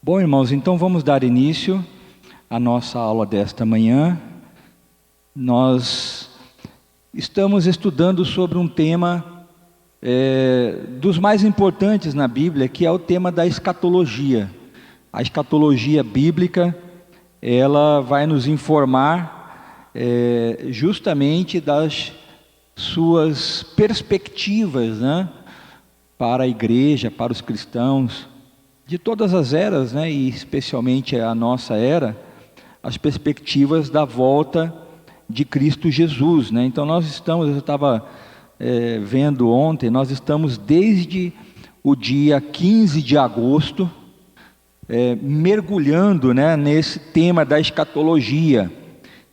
Bom, irmãos, então vamos dar início à nossa aula desta manhã. Nós estamos estudando sobre um tema dos mais importantes na Bíblia, que é o tema da escatologia. A escatologia bíblica, ela vai nos informar justamente das suas perspectivas, né, para a igreja, para os cristãos, de todas as eras, né, e especialmente a nossa era, as perspectivas da volta de Cristo Jesus, né? Então eu estava vendo ontem, nós estamos desde o dia 15 de agosto, mergulhando, né, nesse tema da escatologia.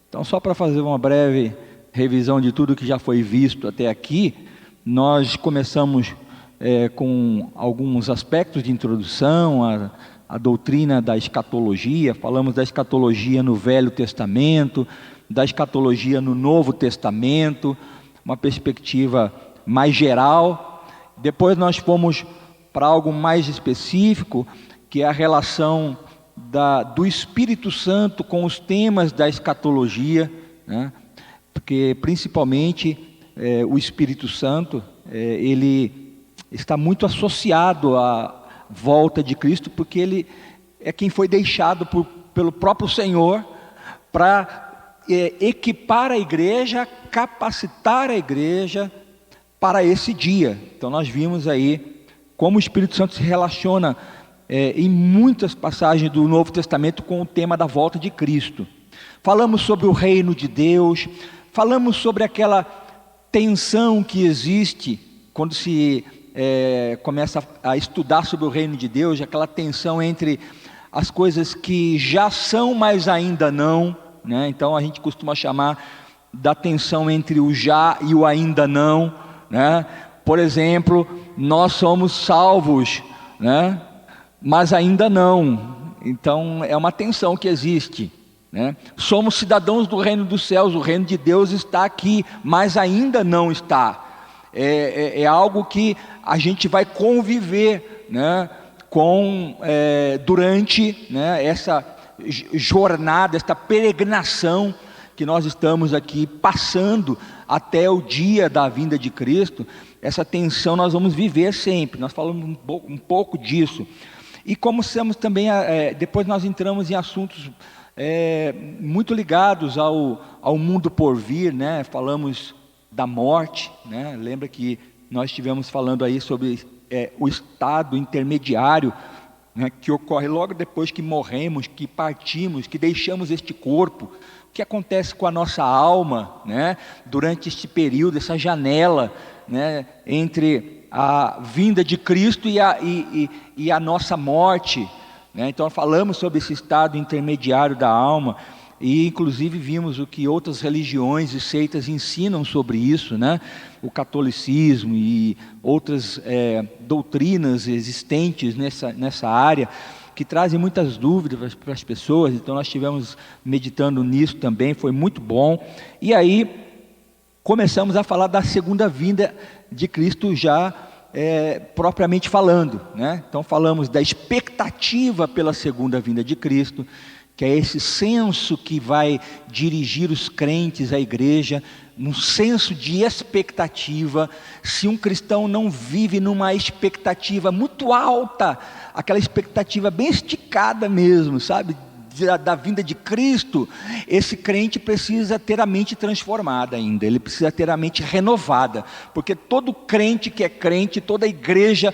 Então, só para fazer uma breve revisão de tudo que já foi visto até aqui, nós começamos com alguns aspectos de introdução à doutrina da escatologia. Falamos da escatologia no Velho Testamento, da escatologia no Novo Testamento, uma perspectiva mais geral. Depois nós fomos para algo mais específico, que é a relação do Espírito Santo com os temas da escatologia, né? Porque principalmente o Espírito Santo, ele está muito associado à volta de Cristo, porque ele é quem foi deixado pelo próprio Senhor para equipar a igreja, capacitar a igreja para esse dia. Então nós vimos aí como o Espírito Santo se relaciona em muitas passagens do Novo Testamento com o tema da volta de Cristo. Falamos sobre o reino de Deus, falamos sobre aquela tensão que existe quando se começa a estudar sobre o reino de Deus, aquela tensão entre as coisas que já são, mas ainda não, né? Então a gente costuma chamar da tensão entre o já e o ainda não, né? Por exemplo, nós somos salvos, né, mas ainda não. Então é uma tensão que existe, né? Somos cidadãos do reino dos céus, o reino de Deus está aqui, mas ainda não está. É algo que a gente vai conviver, né, durante, né, essa jornada, esta peregrinação que nós estamos aqui passando até o dia da vinda de Cristo. Essa tensão nós vamos viver sempre. Nós falamos um pouco disso. E como estamos também, depois nós entramos em assuntos muito ligados ao mundo por vir, né? Falamos da morte, né? Lembra que nós estivemos falando aí sobre o estado intermediário, né, que ocorre logo depois que morremos, que partimos, que deixamos este corpo. O que acontece com a nossa alma, né, durante este período, essa janela, né, entre a vinda de Cristo e a nossa morte, né? Então falamos sobre esse estado intermediário da alma, e inclusive vimos o que outras religiões e seitas ensinam sobre isso, né? O catolicismo e outras doutrinas existentes nessa área, que trazem muitas dúvidas para as pessoas. Então nós estivemos meditando nisso também, foi muito bom. E aí começamos a falar da segunda vinda de Cristo já propriamente falando, né? Então falamos da expectativa pela segunda vinda de Cristo, que é esse senso que vai dirigir os crentes à igreja, um senso de expectativa. Se um cristão não vive numa expectativa muito alta, aquela expectativa bem esticada mesmo, sabe, da vinda de Cristo, esse crente precisa ter a mente transformada ainda, ele precisa ter a mente renovada, porque todo crente que é crente, toda a igreja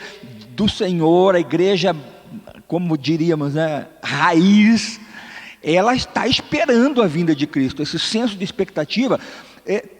do Senhor, a igreja, como diríamos, né, raiz, ela está esperando a vinda de Cristo. Esse senso de expectativa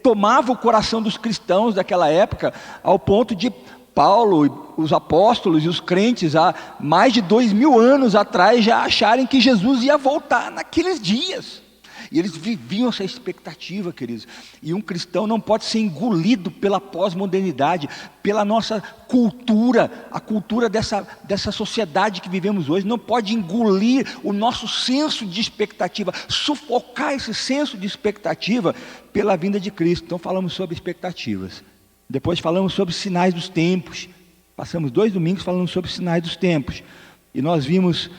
tomava o coração dos cristãos daquela época, ao ponto de Paulo, os apóstolos e os crentes há mais de 2000 anos atrás já acharem que Jesus ia voltar naqueles dias. E eles viviam essa expectativa, queridos. E um cristão não pode ser engolido pela pós-modernidade, pela nossa cultura, a cultura dessa sociedade que vivemos hoje. Não pode engolir o nosso senso de expectativa, sufocar esse senso de expectativa pela vinda de Cristo. Então falamos sobre expectativas. Depois falamos sobre sinais dos tempos. Passamos 2 domingos falando sobre sinais dos tempos. E nós vimos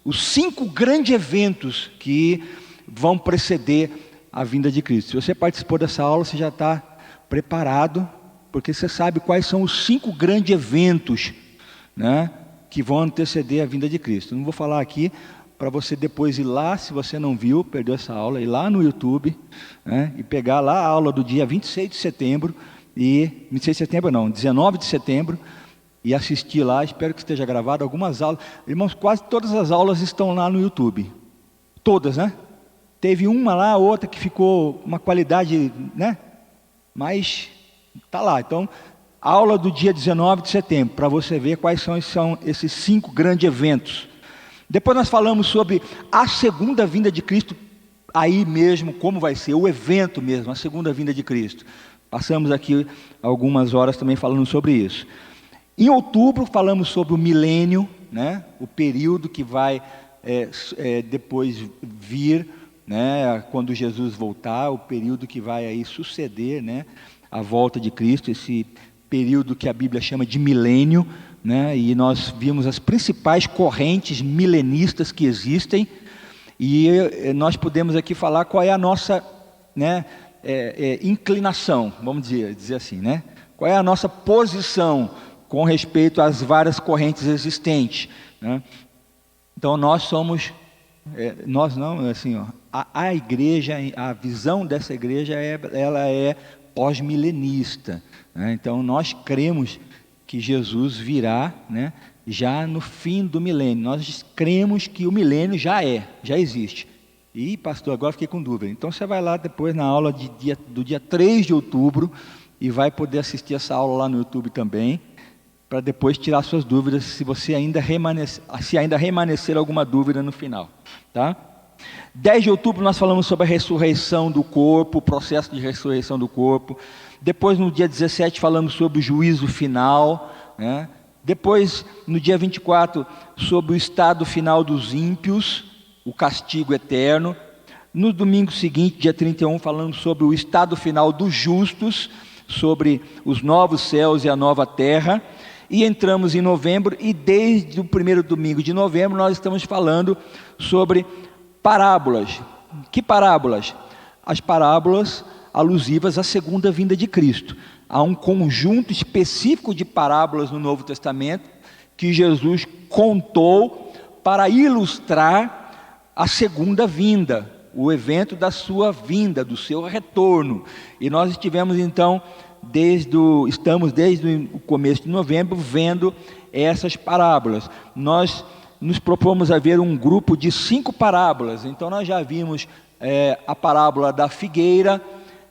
os 5 grandes eventos que vão preceder a vinda de Cristo. Se você participou dessa aula, você já está preparado, porque você sabe quais são os 5 grandes eventos, né, que vão anteceder a vinda de Cristo. Não vou falar aqui para você depois ir lá, se você não viu, perdeu essa aula, ir lá no YouTube, né, e pegar lá a aula do dia 26 de setembro, 19 de setembro, e assistir lá. Espero que esteja gravado algumas aulas. Irmãos, quase todas as aulas estão lá no YouTube. Todas, né? Teve uma lá, outra que ficou uma qualidade, né? Mas está lá. Então, aula do dia 19 de setembro, para você ver quais são esses 5 grandes eventos. Depois nós falamos sobre a segunda vinda de Cristo, aí mesmo, como vai ser, o evento mesmo, a segunda vinda de Cristo. Passamos aqui algumas horas também falando sobre isso. Em outubro falamos sobre o milênio, né? O período que vai depois vir, né? Quando Jesus voltar, o período que vai aí suceder, né? A volta de Cristo, esse período que a Bíblia chama de milênio, né? E nós vimos as principais correntes milenistas que existem, e nós podemos aqui falar qual é a nossa, né, inclinação, vamos dizer assim, né? Qual é a nossa posição com respeito às várias correntes existentes, né? Então nós somos, nós não, assim, ó, a igreja, a visão dessa igreja ela é pós-milenista, né? Então nós cremos que Jesus virá, né, já no fim do milênio. Nós cremos que o milênio já existe. E pastor, agora fiquei com dúvida. Então você vai lá depois na aula do dia 3 de outubro e vai poder assistir essa aula lá no YouTube também, para depois tirar suas dúvidas, se ainda remanecer alguma dúvida no final, tá? 10 de outubro nós falamos sobre a ressurreição do corpo, o processo de ressurreição do corpo. Depois, no dia 17, falamos sobre o juízo final, né? Depois, no dia 24, sobre o estado final dos ímpios, o castigo eterno. No domingo seguinte, dia 31, falamos sobre o estado final dos justos, sobre os novos céus e a nova terra. E entramos em novembro, e desde o primeiro domingo de novembro nós estamos falando sobre parábolas. Que parábolas? As parábolas alusivas à segunda vinda de Cristo. Há um conjunto específico de parábolas no Novo Testamento que Jesus contou para ilustrar a segunda vinda, o evento da sua vinda, do seu retorno. E nós estivemos então estamos desde o começo de novembro vendo essas parábolas. Nós nos propomos a ver um grupo de 5 parábolas. Então nós já vimos a parábola da figueira.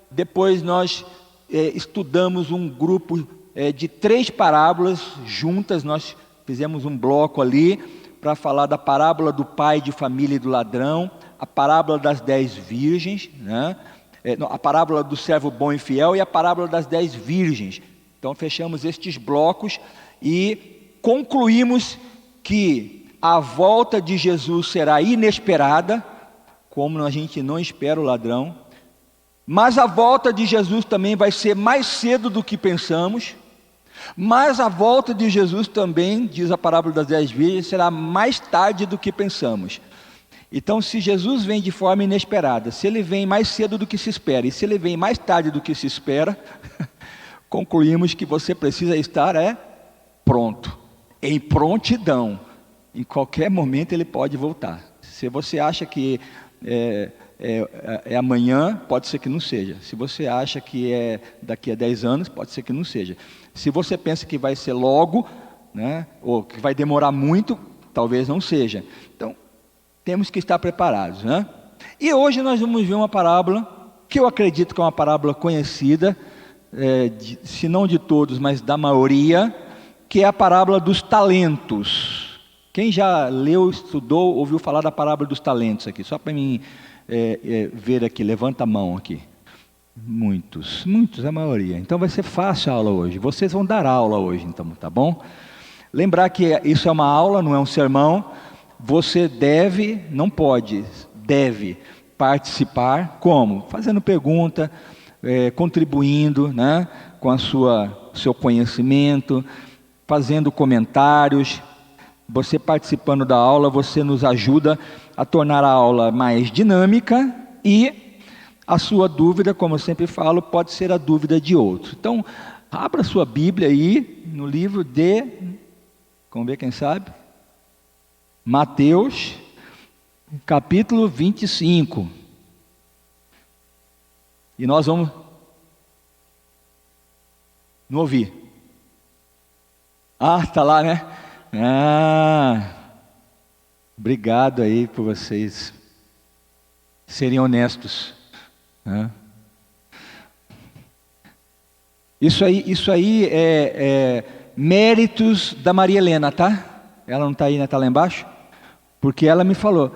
Depois nós estudamos um grupo de 3 parábolas juntas. Nós fizemos um bloco ali para falar da parábola do pai de família e do ladrão, a parábola das 10 virgens, né? A parábola do servo bom e fiel e a parábola das 10 virgens. Então fechamos estes blocos e concluímos que a volta de Jesus será inesperada, como a gente não espera o ladrão, mas a volta de Jesus também vai ser mais cedo do que pensamos, mas a volta de Jesus também, diz a parábola das 10 virgens, será mais tarde do que pensamos. Então, se Jesus vem de forma inesperada, se ele vem mais cedo do que se espera, e se ele vem mais tarde do que se espera, concluímos que você precisa estar pronto, em prontidão. Em qualquer momento ele pode voltar. Se você acha que é amanhã, pode ser que não seja. Se você acha que é daqui a 10 anos, pode ser que não seja. Se você pensa que vai ser logo, né, ou que vai demorar muito, talvez não seja. Então, temos que estar preparados, né? E hoje nós vamos ver uma parábola, que eu acredito que é uma parábola conhecida, se não de todos, mas da maioria, que é a parábola dos talentos. Quem já leu, estudou, ouviu falar da parábola dos talentos aqui? Só para mim ver aqui, levanta a mão aqui. Muitos, a maioria. Então vai ser fácil a aula hoje. Vocês vão dar aula hoje, então, tá bom? Lembrar que isso é uma aula, não é um sermão. Você deve participar. Como? Fazendo pergunta, contribuindo, né, com seu conhecimento, fazendo comentários, você participando da aula, você nos ajuda a tornar a aula mais dinâmica, e a sua dúvida, como eu sempre falo, pode ser a dúvida de outro. Então, abra sua Bíblia aí no livro de, vamos ver quem sabe, Mateus, capítulo 25. E nós vamos... Não ouvi. Ah, está lá, né? Obrigado aí por vocês serem honestos. Isso aí é méritos da Maria Helena, tá? Ela não está aí, né? Está lá embaixo? Porque ela me falou: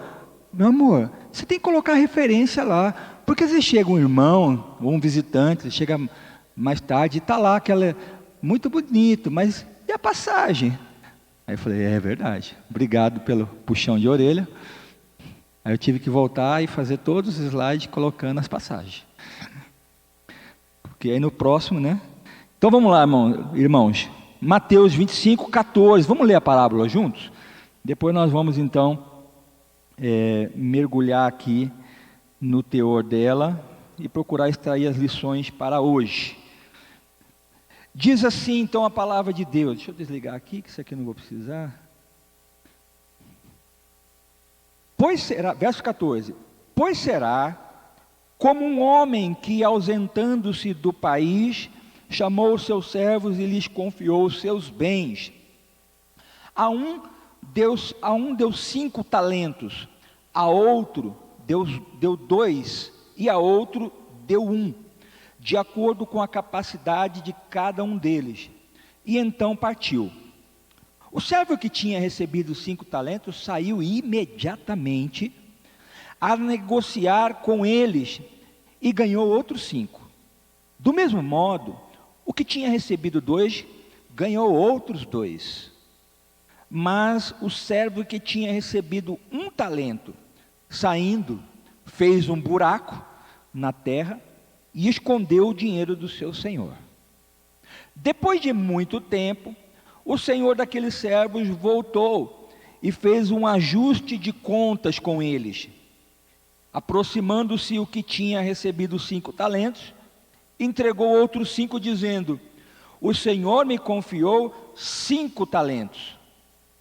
meu amor, você tem que colocar referência lá, porque às vezes chega um irmão ou um visitante, chega mais tarde e está lá, aquela muito bonito, mas e a passagem? Aí eu falei: é verdade, obrigado pelo puxão de orelha. Aí eu tive que voltar e fazer todos os slides colocando as passagens, porque aí no próximo, né? Então vamos lá, irmãos, Mateus 25, 14, vamos ler a parábola juntos? Depois nós vamos então mergulhar aqui no teor dela e procurar extrair as lições para hoje. Diz assim então a palavra de Deus. Deixa eu desligar aqui, que isso aqui eu não vou precisar. Pois será, verso 14: pois será como um homem que, ausentando-se do país, chamou os seus servos e lhes confiou os seus bens. A um deu 5 talentos, a outro deu 2, e a outro deu 1, de acordo com a capacidade de cada um deles. E então partiu. O servo que tinha recebido 5 talentos saiu imediatamente a negociar com eles e ganhou outros 5. Do mesmo modo, o que tinha recebido 2 ganhou outros 2. Mas o servo que tinha recebido 1 talento, saindo, fez um buraco na terra e escondeu o dinheiro do seu senhor. Depois de muito tempo, o senhor daqueles servos voltou e fez um ajuste de contas com eles. Aproximando-se o que tinha recebido 5 talentos, entregou outros 5, dizendo: o senhor me confiou 5 talentos.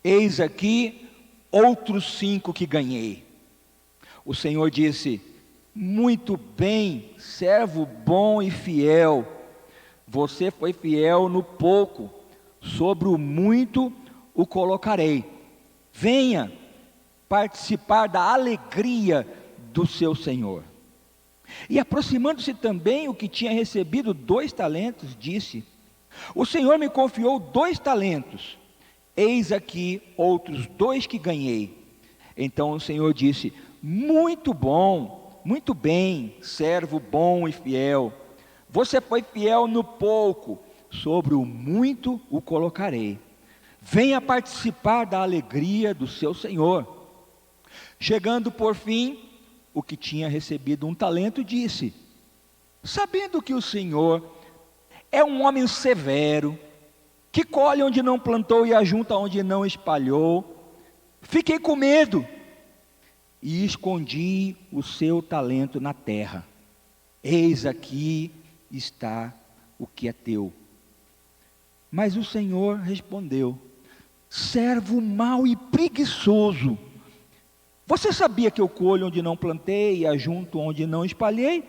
Eis aqui outros 5 que ganhei. O Senhor disse: muito bem, servo bom e fiel. Você foi fiel no pouco, sobre o muito o colocarei. Venha participar da alegria do seu Senhor. E aproximando-se também o que tinha recebido 2 talentos, disse: o Senhor me confiou 2 talentos. Eis aqui outros 2 que ganhei. Então o Senhor disse: muito bom, muito bem, servo bom e fiel. Você foi fiel no pouco, sobre o muito o colocarei. Venha participar da alegria do seu Senhor. Chegando por fim, o que tinha recebido 1 talento disse: sabendo que o Senhor é um homem severo, que colhe onde não plantou e ajunta onde não espalhou, fiquei com medo e escondi o seu talento na terra. Eis aqui está o que é teu. Mas o Senhor respondeu: servo mau e preguiçoso, você sabia que eu colho onde não plantei e ajunto onde não espalhei?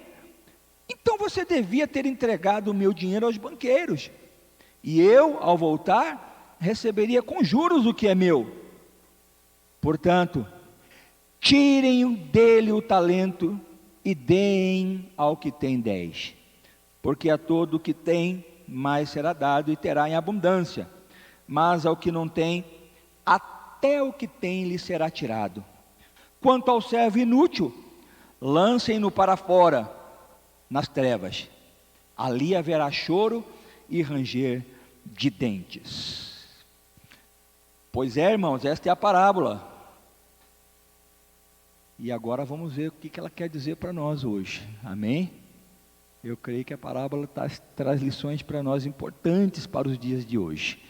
Então você devia ter entregado o meu dinheiro aos banqueiros, e eu, ao voltar, receberia com juros o que é meu. Portanto, tirem dele o talento e deem ao que tem 10, porque a todo o que tem, mais será dado e terá em abundância, mas ao que não tem, até o que tem lhe será tirado. Quanto ao servo inútil, lancem-no para fora, nas trevas, ali haverá choro e ranger de dentes. Pois é, irmãos, esta é a parábola. E agora vamos ver o que ela quer dizer para nós hoje, amém? Eu creio que a parábola traz lições para nós importantes para os dias de hoje.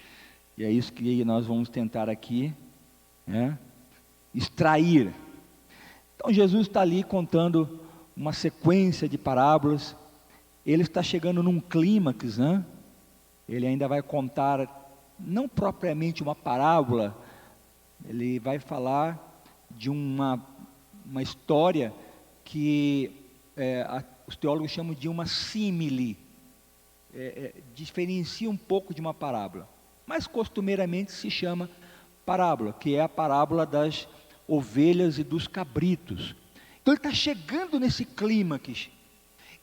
E é isso que nós vamos tentar aqui né? Extrair. Então Jesus está ali contando uma sequência de parábolas. Ele está chegando num clímax, né? Ele ainda vai contar, não propriamente uma parábola, ele vai falar de uma história que os teólogos chamam de uma símile, diferencia um pouco de uma parábola, mas costumeiramente se chama parábola, que é a parábola das ovelhas e dos cabritos. Então ele está chegando nesse clímax,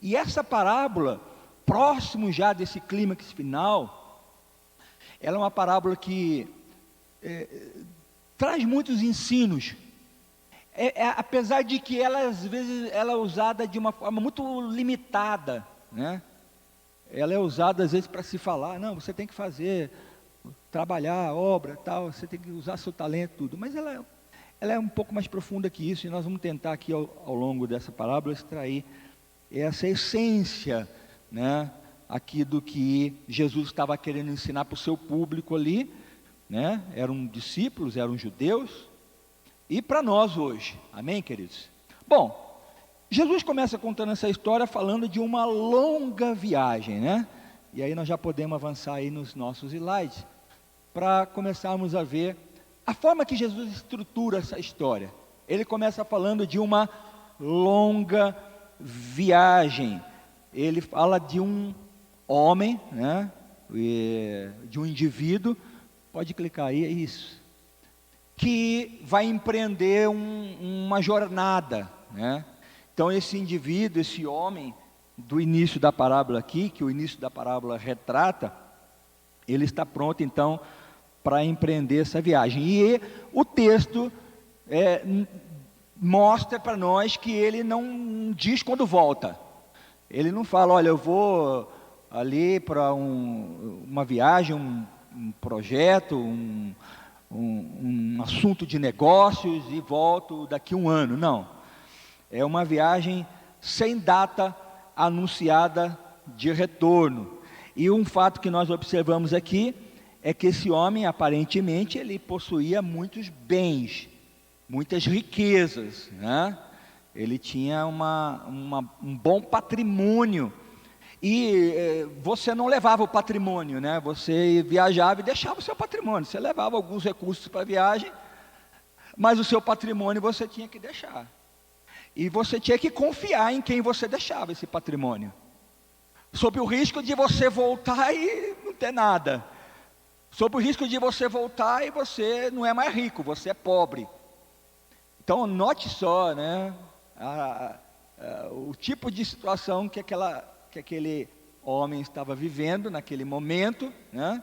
e essa parábola, próximo já desse clímax final, ela é uma parábola que traz muitos ensinos, apesar de que ela às vezes ela é usada de uma forma muito limitada, né? Ela é usada às vezes para se falar, não, você tem que fazer, trabalhar, obra, tal, você tem que usar seu talento, tudo, mas ela é um pouco mais profunda que isso, e nós vamos tentar aqui ao longo dessa parábola extrair essa essência, né, aqui do que Jesus estava querendo ensinar para o seu público ali, né? Eram discípulos, eram judeus, e para nós hoje, amém, queridos? Bom, Jesus começa contando essa história falando de uma longa viagem, né? E aí nós já podemos avançar aí nos nossos slides, para começarmos a ver a forma que Jesus estrutura essa história. Ele começa falando de uma longa viagem. Ele fala de um homem, né? De um indivíduo, pode clicar aí, é isso, que vai empreender uma jornada, né? Então esse indivíduo, esse homem, do início da parábola aqui, que o início da parábola retrata, ele está pronto então para empreender essa viagem. E o texto mostra para nós que ele não diz quando volta. Ele não fala, olha, eu vou ali para uma viagem, um projeto, um assunto de negócios e volto daqui a um ano. Não, é uma viagem sem data anunciada de retorno. E um fato que nós observamos aqui é que esse homem, aparentemente, ele possuía muitos bens, muitas riquezas, né? Ele tinha um bom patrimônio. E você não levava o patrimônio, né? Você viajava e deixava o seu patrimônio. Você levava alguns recursos para a viagem, mas o seu patrimônio você tinha que deixar. E você tinha que confiar em quem você deixava esse patrimônio, sob o risco de você voltar e não ter nada, sob o risco de você voltar e você não é mais rico, você é pobre. Então note só, né, o tipo de situação que aquele homem estava vivendo naquele momento, né?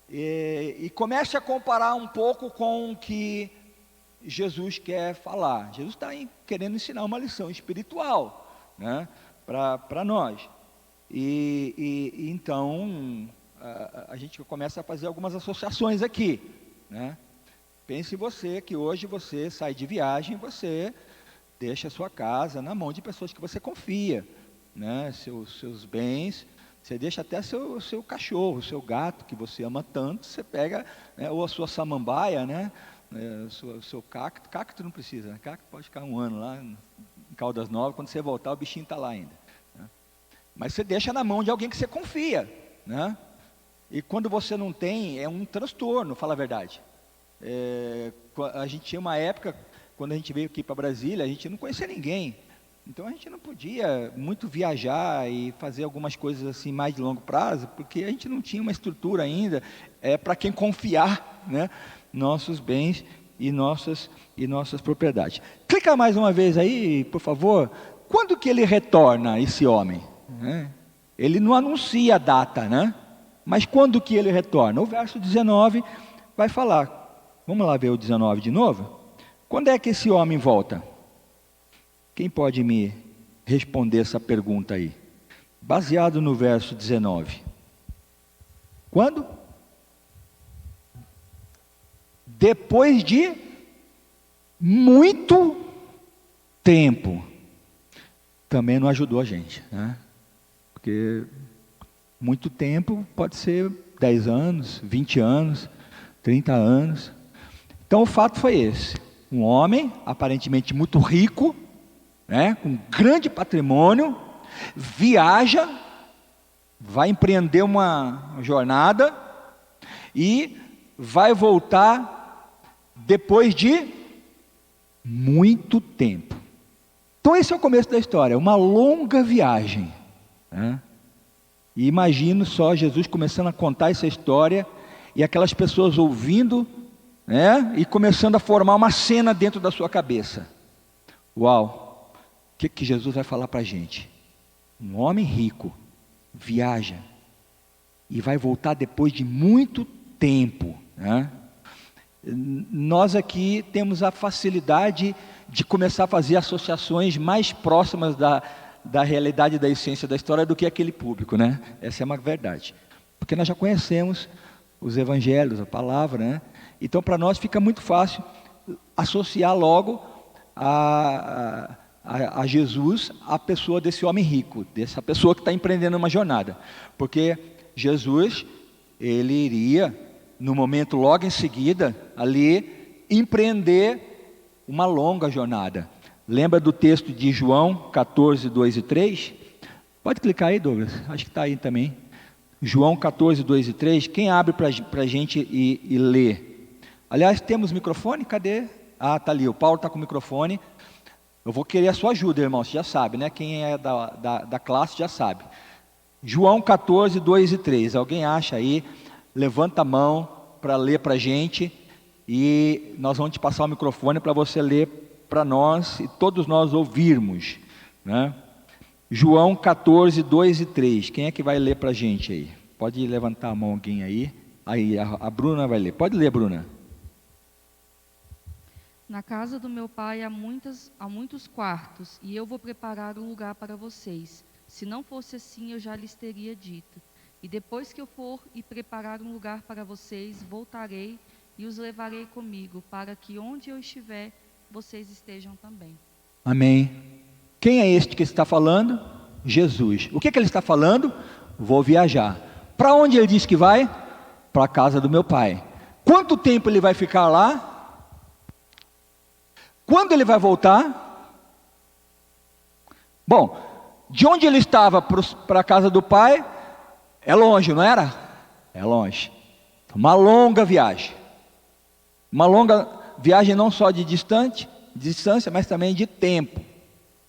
E comece a comparar um pouco com o que Jesus quer falar. Jesus está querendo ensinar uma lição espiritual, né, para nós. Então a gente começa a fazer algumas associações aqui, né? Pense você que hoje você sai de viagem, você deixa a sua casa na mão de pessoas que você confia, né? Seus bens, você deixa até seu cachorro, seu gato que você ama tanto, você pega, né, ou a sua samambaia, né? Seu cacto não precisa, né? Cacto pode ficar um ano lá em Caldas Novas, quando você voltar o bichinho está lá ainda, né? Mas você deixa na mão de alguém que você confia, né? E quando você não tem, é um transtorno, fala a verdade. A gente tinha uma época, quando a gente veio aqui para Brasília, a gente não conhecia ninguém, então a gente não podia muito viajar e fazer algumas coisas assim mais de longo prazo, porque a gente não tinha uma estrutura ainda para quem confiar, né, nossos bens e nossas propriedades. Clica mais uma vez aí, por favor. Quando que ele retorna, esse homem, né? Ele não anuncia a data, né? Mas quando que ele retorna? O verso 19 vai falar. Vamos lá ver o 19 de novo? Quando é que esse homem volta? Quem pode me responder essa pergunta aí? Baseado no verso 19. Quando? Depois de muito tempo. Também não ajudou a gente, né? Porque muito tempo pode ser 10 anos, 20 anos, 30 anos. Então o fato foi esse: um homem aparentemente muito rico, né, com grande patrimônio, viaja, vai empreender uma jornada e vai voltar depois de muito tempo. Então esse é o começo da história, uma longa viagem, né? E imagino só Jesus começando a contar essa história e aquelas pessoas ouvindo, né, e começando a formar uma cena dentro da sua cabeça. Uau, o que Jesus vai falar para a gente? Um homem rico viaja e vai voltar depois de muito tempo, né? Nós aqui temos a facilidade de começar a fazer associações mais próximas da realidade, da essência da história do que aquele público, né? Essa é uma verdade, porque nós já conhecemos os evangelhos, a palavra, né? Então para nós fica muito fácil associar logo a Jesus a pessoa desse homem rico, dessa pessoa que está empreendendo uma jornada, porque Jesus, ele iria, no momento logo em seguida, ali, empreender uma longa jornada. Lembra do texto de João 14, 2 e 3? Pode clicar aí, Douglas, acho que está aí também. João 14, 2 e 3, quem abre para a gente e lê? Aliás, temos microfone? Cadê? Ah, está ali, o Paulo está com o microfone. Eu vou querer a sua ajuda, irmão, você já sabe, né? Quem é da classe já sabe. João 14, 2 e 3, alguém acha aí? Levanta a mão para ler para a gente e nós vamos te passar o microfone para você ler para nós e todos nós ouvirmos, né? João 14, 2 e 3, quem é que vai ler para a gente aí? Pode levantar a mão alguém aí. Aí a Bruna vai ler, pode ler, Bruna. Na casa do meu pai há muitos quartos, e eu vou preparar um lugar para vocês. Se não fosse assim, eu já lhes teria dito. E depois que eu for e preparar um lugar para vocês, voltarei e os levarei comigo, para que onde eu estiver, vocês estejam também. Amém. Quem é este que está falando? Jesus. O que ele está falando? Vou viajar. Para onde ele diz que vai? Para a casa do meu pai. Quanto tempo ele vai ficar lá? Quando ele vai voltar? Bom, de onde ele estava para a casa do pai, é longe, não era? É longe. Uma longa viagem. Uma longa viagem não só de distância, mas também de tempo.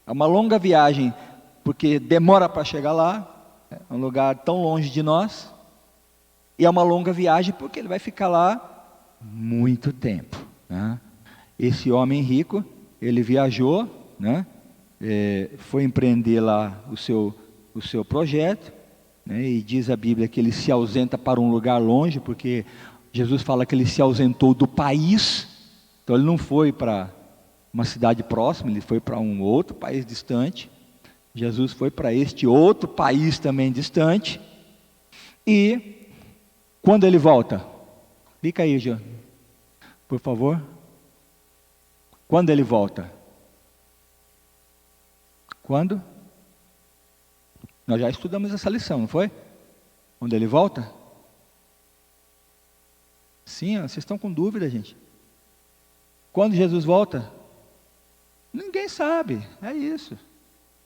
É uma longa viagem, porque demora para chegar lá, é um lugar tão longe de nós. E é uma longa viagem porque ele vai ficar lá muito tempo, né? Esse homem rico, ele viajou, né? Foi empreender lá o seu projeto, né? E diz a Bíblia que ele se ausenta para um lugar longe, porque Jesus fala que ele se ausentou do país. Então ele não foi para uma cidade próxima, ele foi para um outro país distante. Jesus foi para este outro país também distante. E quando ele volta? Clica aí, Jean, por favor. Quando ele volta? Quando? Nós já estudamos essa lição, não foi? Quando ele volta? Sim, ó, vocês estão com dúvida, gente. Quando Jesus volta? Ninguém sabe, é isso.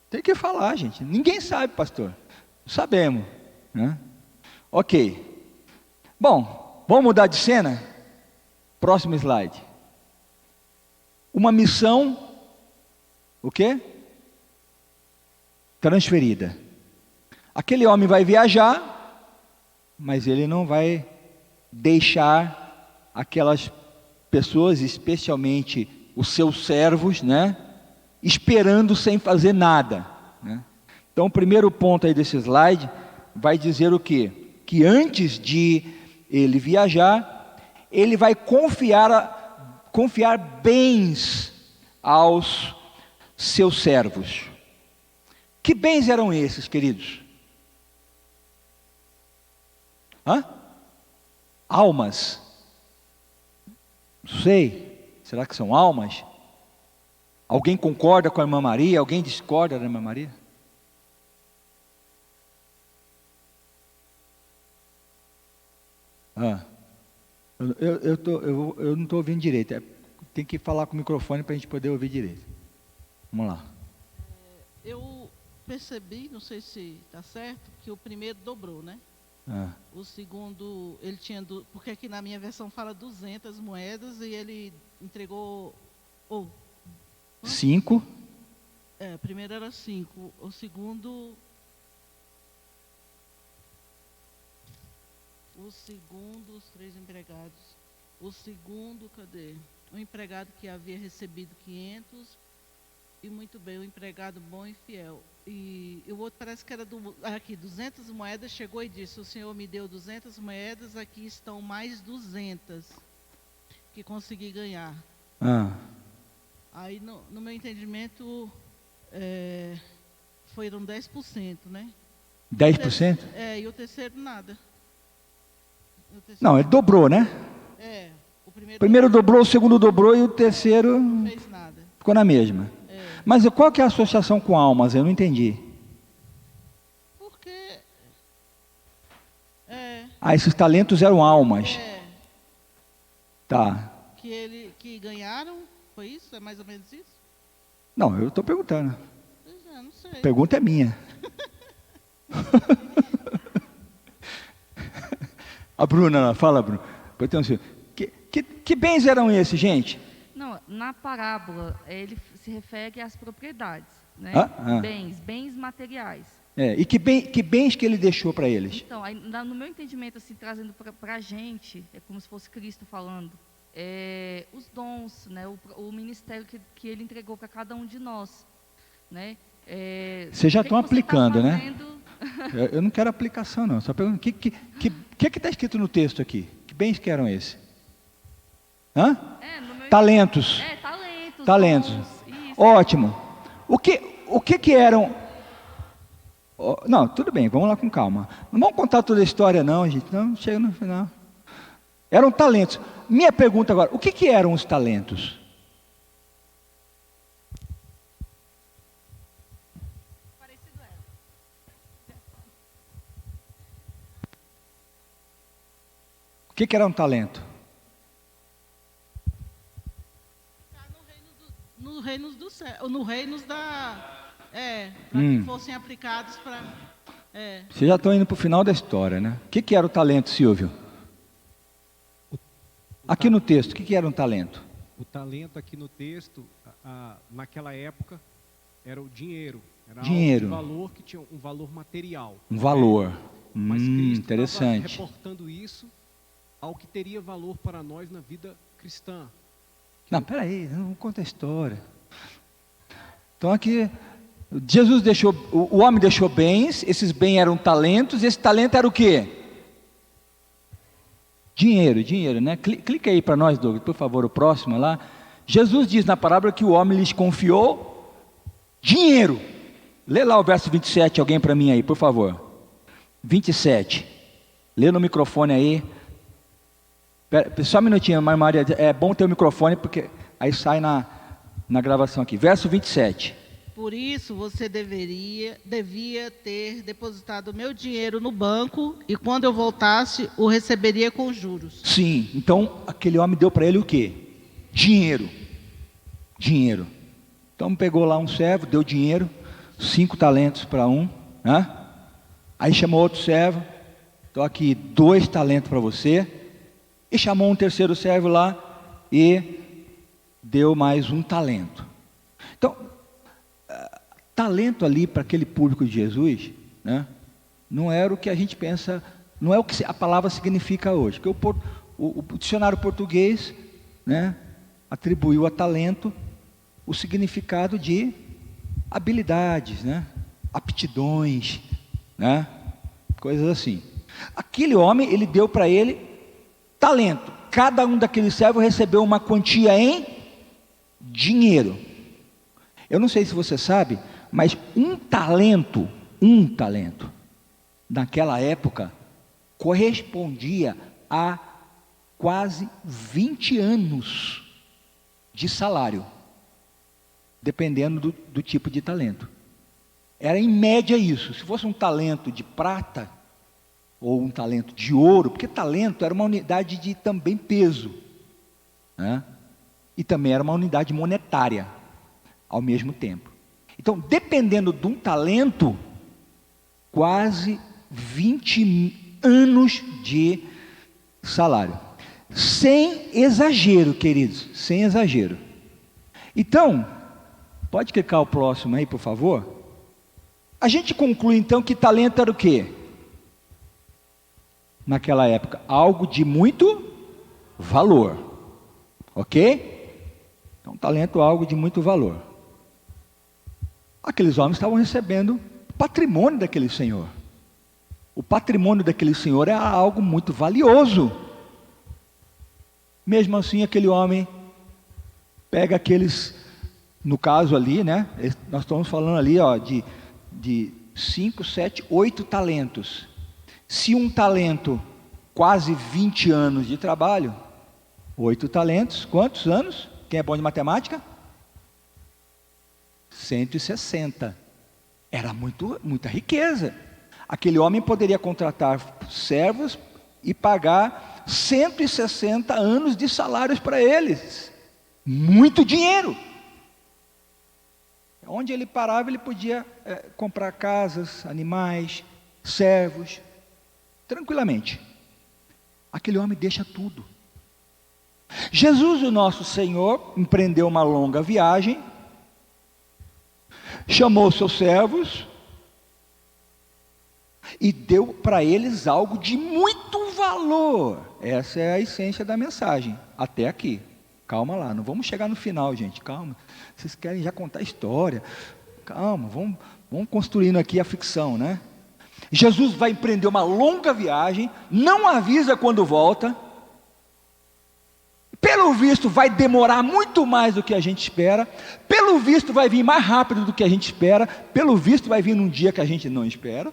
Tem que falar, gente. Ninguém sabe, pastor. Sabemos, né? Ok. Bom, vamos mudar de cena? Próximo slide. Uma missão, o quê? Transferida. Aquele homem vai viajar, mas ele não vai deixar aquelas pessoas, especialmente os seus servos, né, esperando sem fazer nada, né? Então o primeiro ponto aí desse slide vai dizer o quê? Que antes de ele viajar, ele vai confiar bens aos seus servos. Que bens eram esses, queridos? Almas. Não sei. Será que são almas? Alguém concorda com a irmã Maria? Alguém discorda da irmã Maria? Eu não estou ouvindo direito. Tem que falar com o microfone para a gente poder ouvir direito. Vamos lá. Eu percebi, não sei se está certo, que o primeiro dobrou, né? O segundo, ele tinha... Porque aqui na minha versão fala 200 moedas e ele entregou... 5. O primeiro era 5. O segundo... os 3 empregados. O segundo, cadê? O empregado que havia recebido 500... E muito bem, o empregado bom e fiel. E o outro parece que era aqui, 200 moedas, chegou e disse, o Senhor me deu 200 moedas, aqui estão mais 200 que consegui ganhar. Aí, no meu entendimento, foram 10%, né? 10%? E o terceiro nada. Não, ele dobrou, né? O primeiro dobrou, o segundo dobrou e o terceiro não fez nada. Ficou na mesma. Mas qual que é a associação com almas? Eu não entendi. Porque... esses talentos eram almas. Tá. Que ganharam, foi isso? É mais ou menos isso? Não, eu estou perguntando. Pois não sei. A pergunta é minha. A Bruna, fala, Bruna. Que bens eram esses, gente? Não, na parábola, ele se refere às propriedades, né? Bens materiais. E que bens que ele deixou para eles? Então, aí, no meu entendimento, assim, trazendo para a gente, é como se fosse Cristo falando, os dons, né? O ministério que ele entregou para cada um de nós, né? Vocês já estão aplicando, tá né? Eu não quero aplicação, não. Só pergunto, o que está escrito no texto aqui? Que bens que eram esses? Talentos. Talentos. Dons, ótimo. O que eram... Não, tudo bem, vamos lá com calma. Não vamos contar toda a história não, gente. Não, chega no final. Eram talentos. Minha pergunta agora, o que eram os talentos? O que era um talento? No reinos do céu, no reinos da... para que fossem aplicados para... Vocês já estão indo para o final da história, né? O que era o talento, Silvio? Aqui no texto, o que era um talento? O talento aqui no texto, naquela época, era o dinheiro. Era dinheiro. Um valor que tinha um valor material. Um valor. Mas Cristo interessante. estava reportando isso ao que teria valor para nós na vida cristã. Não, peraí, não conta a história. Então aqui, Jesus deixou, o homem deixou bens, esses bens eram talentos, e esse talento era o quê? Dinheiro, né? Clica aí para nós, Douglas, por favor, o próximo lá. Jesus diz na parábola que o homem lhes confiou dinheiro. Lê lá o verso 27, alguém para mim aí, por favor. 27. Lê no microfone aí. Só um minutinho, Maria, é bom ter o microfone, porque aí sai na gravação aqui. Verso 27. Por isso você devia ter depositado o meu dinheiro no banco, e quando eu voltasse, o receberia com juros. Sim, então aquele homem deu para ele o quê? Dinheiro. Então pegou lá um servo, deu dinheiro, 5 talentos para um, né? Aí chamou outro servo, então aqui 2 talentos para você, e chamou um terceiro servo lá e deu mais 1 talento. Então, talento ali para aquele público de Jesus, né, não era o que a gente pensa, não é o que a palavra significa hoje. Porque o dicionário português, né, atribuiu a talento o significado de habilidades, né, aptidões, né, coisas assim. Aquele homem, ele deu para ele talento. Cada um daqueles servos recebeu uma quantia em dinheiro. Eu não sei se você sabe, mas um talento, naquela época, correspondia a quase 20 anos de salário, dependendo do tipo de talento. Era em média isso. Se fosse um talento de prata, ou um talento de ouro, porque talento era uma unidade de também peso, né? E também era uma unidade monetária ao mesmo tempo. Então, dependendo de um talento, quase 20 anos de salário. Sem exagero, queridos, sem exagero. Então, pode clicar o próximo aí, por favor? A gente conclui então que talento era o quê? Naquela época, algo de muito valor. Ok? Então, talento é algo de muito valor. Aqueles homens estavam recebendo o patrimônio daquele senhor. O patrimônio daquele senhor é algo muito valioso. Mesmo assim, aquele homem pega aqueles, no caso ali, né? Nós estamos falando ali, ó, de 5, 7, 8 talentos. Se um talento, quase 20 anos de trabalho, 8 talentos, quantos anos? Quem é bom de matemática? 160. Era muita riqueza. Aquele homem poderia contratar servos e pagar 160 anos de salários para eles. Muito dinheiro. Onde ele parava, ele podia comprar casas, animais, servos, tranquilamente. Aquele homem deixa tudo. Jesus, o nosso Senhor, empreendeu uma longa viagem, chamou seus servos e deu para eles algo de muito valor. Essa é a essência da mensagem, até aqui. Calma lá, não vamos chegar no final, gente, calma. Vocês querem já contar a história. Calma, vamos construindo aqui a ficção, né? Jesus vai empreender uma longa viagem, não avisa quando volta. Pelo visto vai demorar muito mais do que a gente espera. Pelo visto vai vir mais rápido do que a gente espera. Pelo visto vai vir num dia que a gente não espera.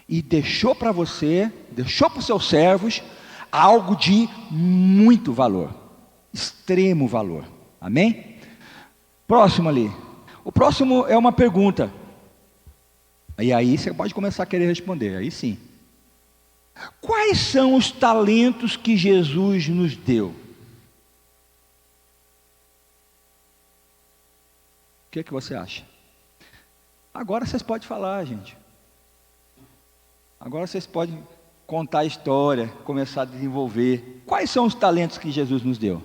E deixou para você, deixou para os seus servos, algo de muito valor. Extremo valor. Amém? Próximo ali. O próximo é uma pergunta. E aí você pode começar a querer responder. Aí sim. Quais são os talentos que Jesus nos deu? O que é que você acha? Agora vocês podem falar, gente. Agora vocês podem contar a história, começar a desenvolver. Quais são os talentos que Jesus nos deu?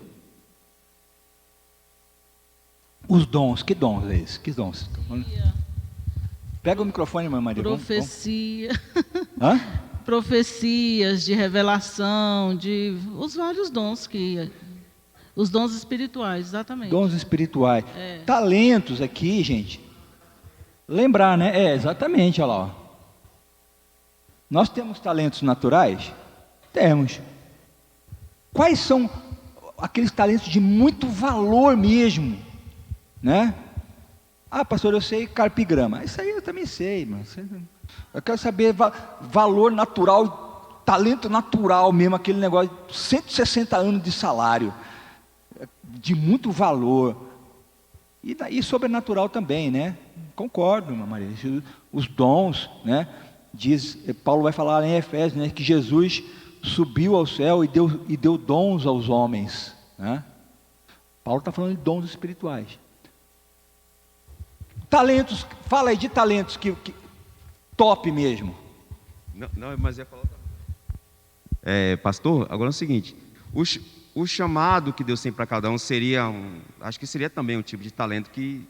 Os dons. Que dons é esse? Que dons? Pega o microfone, minha Maria. Profecia. Hã? Profecias, de revelação, os vários dons os dons espirituais, exatamente. Dons espirituais. Talentos aqui, gente. Lembrar, né? Exatamente, olha lá. Ó. Nós temos talentos naturais? Temos. Quais são aqueles talentos de muito valor mesmo? Né? Ah, pastor, eu sei carpigrama. Isso aí eu também sei, mas eu quero saber valor natural, talento natural mesmo, aquele negócio, 160 anos de salário, de muito valor. E sobrenatural também, né? Concordo, Maria. Os dons, né? Paulo vai falar em Efésios, né, que Jesus subiu ao céu e deu dons aos homens, né? Paulo está falando de dons espirituais. Talentos, fala aí de talentos que top mesmo. Não, mas ia falar também. Pastor, agora é o seguinte, o chamado que Deus tem para cada um seria, acho que seria também um tipo de talento que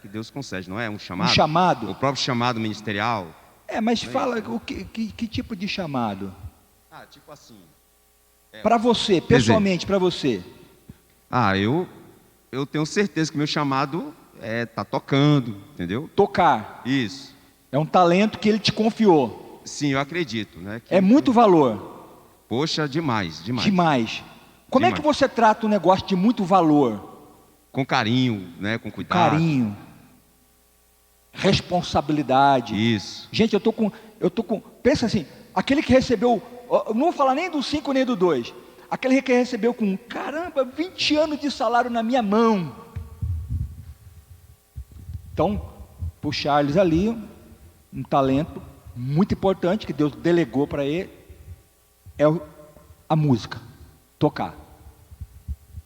Deus concede, não é? Um chamado? Um chamado? O próprio chamado ministerial. Mas fala, que tipo de chamado? Tipo assim. Para você, pessoalmente, para você. Eu tenho certeza que meu chamado tá tocando, entendeu? Tocar. Isso. É um talento que ele te confiou. Sim, eu acredito, né? É muito valor. Poxa, demais. Como é que você trata um negócio de muito valor? Com carinho, né? Com cuidado. Carinho. Responsabilidade. Isso. Gente, eu tô com, pensa assim, aquele que recebeu, eu não vou falar nem do 5 nem do 2, aquele que recebeu com, caramba, 20 anos de salário na minha mão. Então, pro Charles ali, um talento muito importante que Deus delegou para ele é a música, tocar.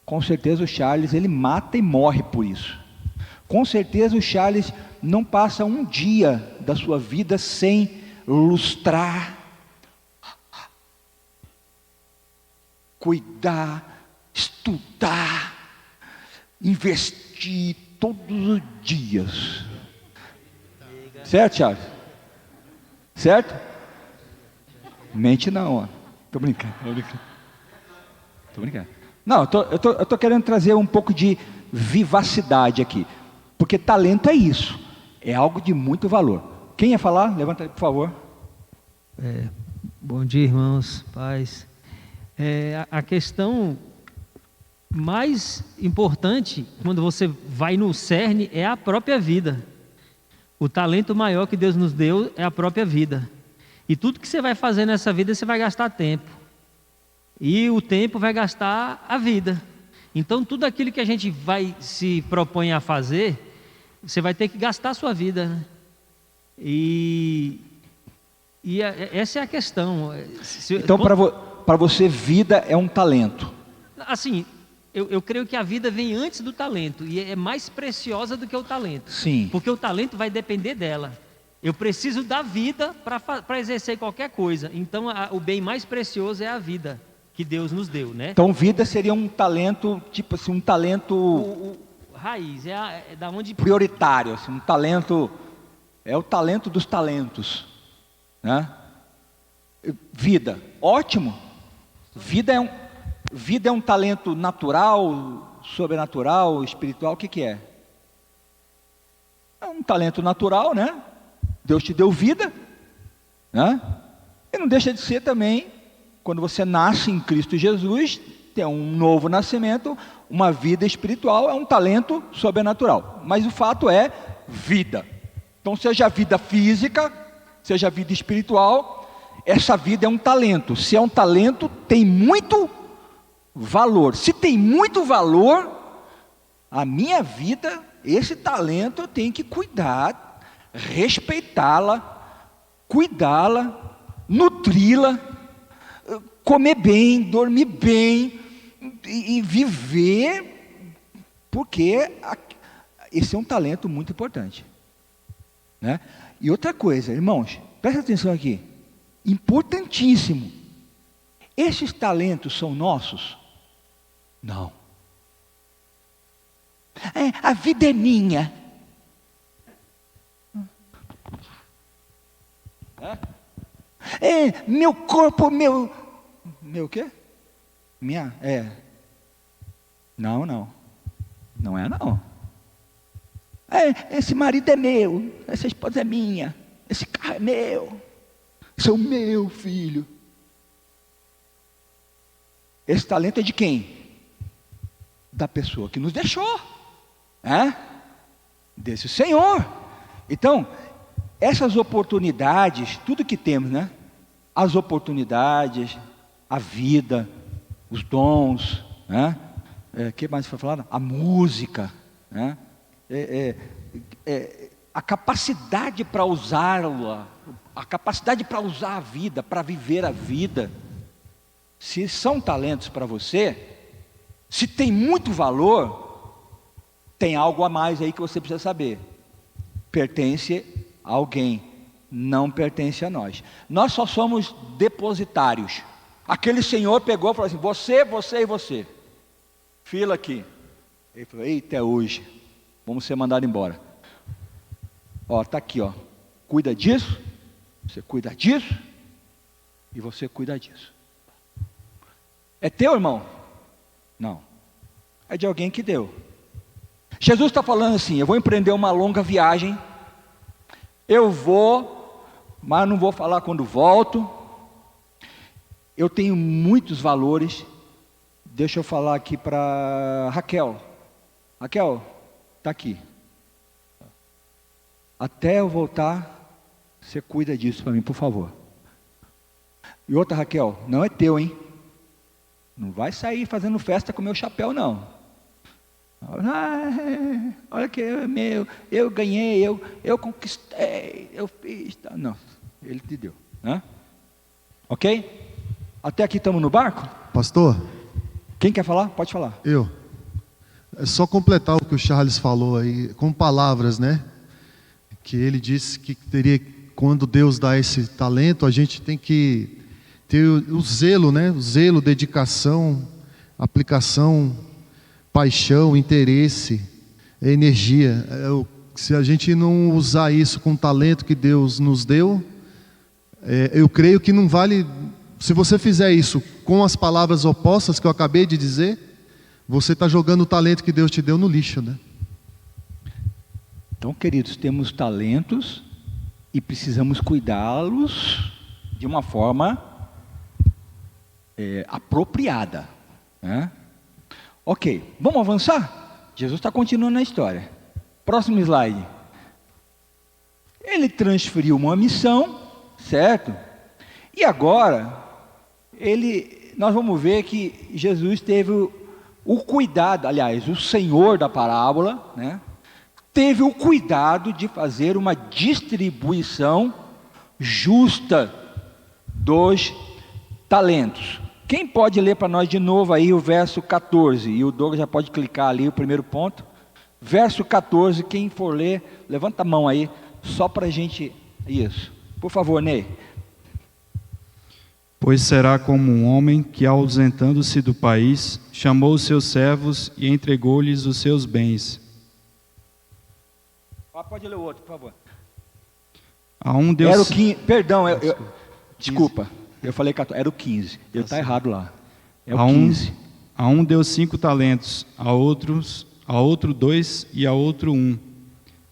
Com certeza o Charles, ele mata e morre por isso. Com certeza o Charles não passa um dia da sua vida sem lustrar, cuidar, estudar, investir todos os dias. Certo, Charles? Certo? Mente não, ó. Tô brincando. Não, eu tô querendo trazer um pouco de vivacidade aqui. Porque talento é isso. É algo de muito valor. Quem ia falar? Levanta aí, por favor. Bom dia, irmãos, paz. A questão mais importante, quando você vai no cerne, é a própria vida. O talento maior que Deus nos deu é a própria vida. E tudo que você vai fazer nessa vida, você vai gastar tempo. E o tempo vai gastar a vida. Então, tudo aquilo que a gente se propõe a fazer, você vai ter que gastar a sua vida, né? Essa é a questão. Então, para você, vida é um talento. Assim, eu creio que a vida vem antes do talento e é mais preciosa do que o talento. Sim. Porque o talento vai depender dela. Eu preciso da vida para exercer qualquer coisa. Então, o bem mais precioso é a vida que Deus nos deu, né? Então, vida seria um talento, tipo assim, um talento raiz, é da onde prioritário, assim, um talento, é o talento dos talentos, né? Vida, ótimo. Vida é um talento natural, sobrenatural, espiritual. O que é? É um talento natural, né? Deus te deu vida, né? E não deixa de ser também, quando você nasce em Cristo Jesus, tem um novo nascimento, uma vida espiritual, é um talento sobrenatural. Mas o fato é vida. Então, seja a vida física, seja a vida espiritual, essa vida é um talento. Se é um talento, tem muito valor. Se tem muito valor, a minha vida, esse talento eu tenho que cuidar, respeitá-la, cuidá-la, nutri-la, comer bem, dormir bem e viver, porque esse é um talento muito importante, né? E outra coisa, irmãos, presta atenção aqui, importantíssimo, esses talentos são nossos? Não. A vida é minha. Meu corpo, meu o quê? Não é não. Esse marido é meu, essa esposa é minha, esse carro é meu, esse é o meu filho. Esse talento é de quem? Da pessoa que nos deixou, desse Senhor. Então, essas oportunidades, tudo que temos, né? As oportunidades, a vida, os dons, né? Que mais foi falado? A música, né? A capacidade para usá-la, a capacidade para usar a vida, para viver a vida. Se são talentos para você, se tem muito valor, tem algo a mais aí que você precisa saber. Pertence a alguém, não pertence a nós. Nós só somos depositários. Aquele senhor pegou e falou assim: você e você. Fila aqui. Ele falou: eita, é hoje. Vamos ser mandados embora. Está aqui, cuida disso, você cuida disso, e você cuida disso. É teu, irmão? Não. É de alguém que deu. Jesus está falando assim: eu vou empreender uma longa viagem, eu vou, mas não vou falar quando volto. Eu tenho muitos valores. Deixa eu falar aqui para Raquel. Raquel, está aqui. Até eu voltar, você cuida disso para mim, por favor. E outra, Raquel, não é teu, hein? Não vai sair fazendo festa com meu chapéu, não. Olha que é meu, eu ganhei, eu conquistei, eu fiz. Não, Ele te deu, né? Ok? Até aqui estamos no barco? Pastor, Quem quer falar? Pode falar. eu. É só completar o que o Charles falou aí, com palavras, né? Que ele disse que teria, quando Deus dá esse talento, a gente tem que ter o zelo, né? O zelo, dedicação, aplicação, paixão, interesse, energia. Se a gente não usar isso com o talento que Deus nos deu, eu creio que não vale. Se você fizer isso com as palavras opostas que eu acabei de dizer, você está jogando o talento que Deus te deu no lixo, né? Então, queridos, temos talentos e precisamos cuidá-los de uma forma apropriada, né? Ok, vamos avançar? Jesus está continuando a história. Próximo slide. Ele transferiu uma missão, certo? E agora, nós vamos ver que Jesus teve o cuidado, aliás, o Senhor da parábola, né, teve o cuidado de fazer uma distribuição justa dos talentos. Quem pode ler para nós de novo aí o verso 14? E o Douglas já pode clicar ali o primeiro ponto. Verso 14, quem for ler, levanta a mão aí, só para a gente... Isso. Por favor, Ney. Pois será como um homem que, ausentando-se do país, chamou os seus servos e entregou-lhes os seus bens. Pode ler o outro, por favor. A um deu... Era o 15, perdão, desculpa, eu falei 14, era o 15, ele está errado lá. É o 15. A um deu 5 talentos, a outro 2 e a outro 1.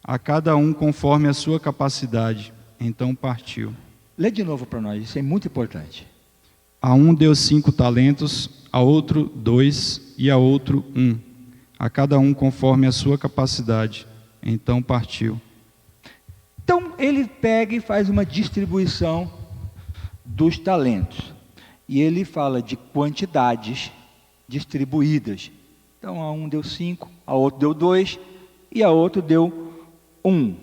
A cada um conforme a sua capacidade. Então partiu. Lê de novo para nós, isso é muito importante. A um deu 5 talentos, a outro 2 e a outro 1. A cada um conforme a sua capacidade. Então partiu. Então ele pega e faz uma distribuição dos talentos. E ele fala de quantidades distribuídas. Então a um deu 5, a outro deu 2 e a outro deu 1.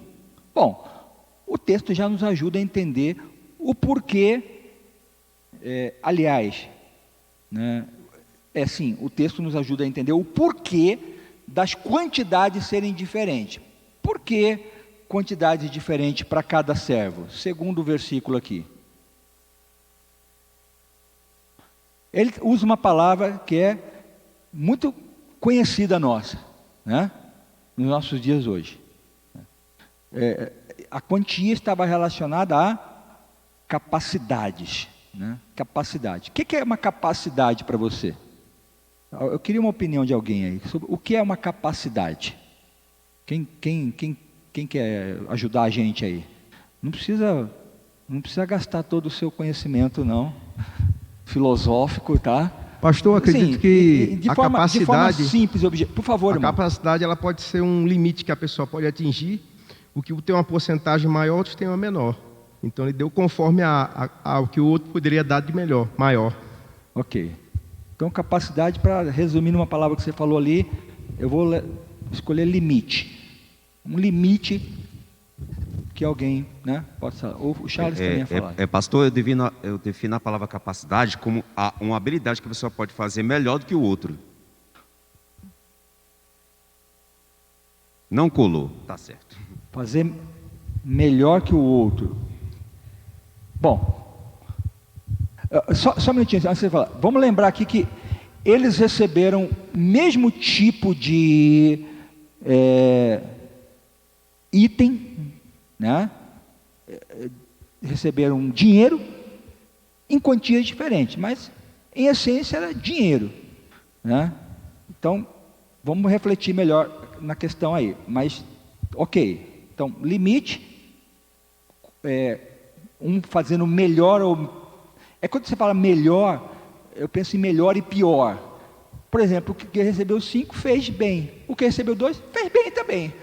Bom, o texto já nos ajuda a entender o porquê, aliás, né, o texto nos ajuda a entender o porquê das quantidades serem diferentes. Por que quantidades diferentes para cada servo? Segundo o versículo aqui. Ele usa uma palavra que é muito conhecida nossa, né, nos nossos dias hoje. A quantia estava relacionada a capacidades, né? Capacidade. O que é uma capacidade para você? Eu queria uma opinião de alguém aí sobre o que é uma capacidade. Quem quer ajudar a gente aí? Não precisa gastar todo o seu conhecimento, não, filosófico, tá? Pastor, eu acredito que de forma simples, por favor, irmão. A capacidade ela pode ser um limite que a pessoa pode atingir. O que tem uma porcentagem maior, outros têm uma menor. Então ele deu conforme ao que o outro poderia dar de melhor, maior. Ok. Então capacidade, para resumir numa palavra que você falou ali, eu vou escolher limite. Um limite que alguém, né, possa... Ou o Charles também ia falar. Pastor, eu defino a palavra capacidade como uma habilidade que a pessoa pode fazer melhor do que o outro. Não colou, tá certo. Fazer melhor que o outro. Bom, só um minutinho antes de você falar. Vamos lembrar aqui que eles receberam o mesmo tipo de item, né? Receberam dinheiro em quantias diferentes, mas em essência era dinheiro, né? Então, vamos refletir melhor na questão aí. Mas, ok. Então, limite, um fazendo melhor quando você fala melhor, eu penso em melhor e pior. Por exemplo, o que recebeu 5 fez bem, o que recebeu 2 fez bem também.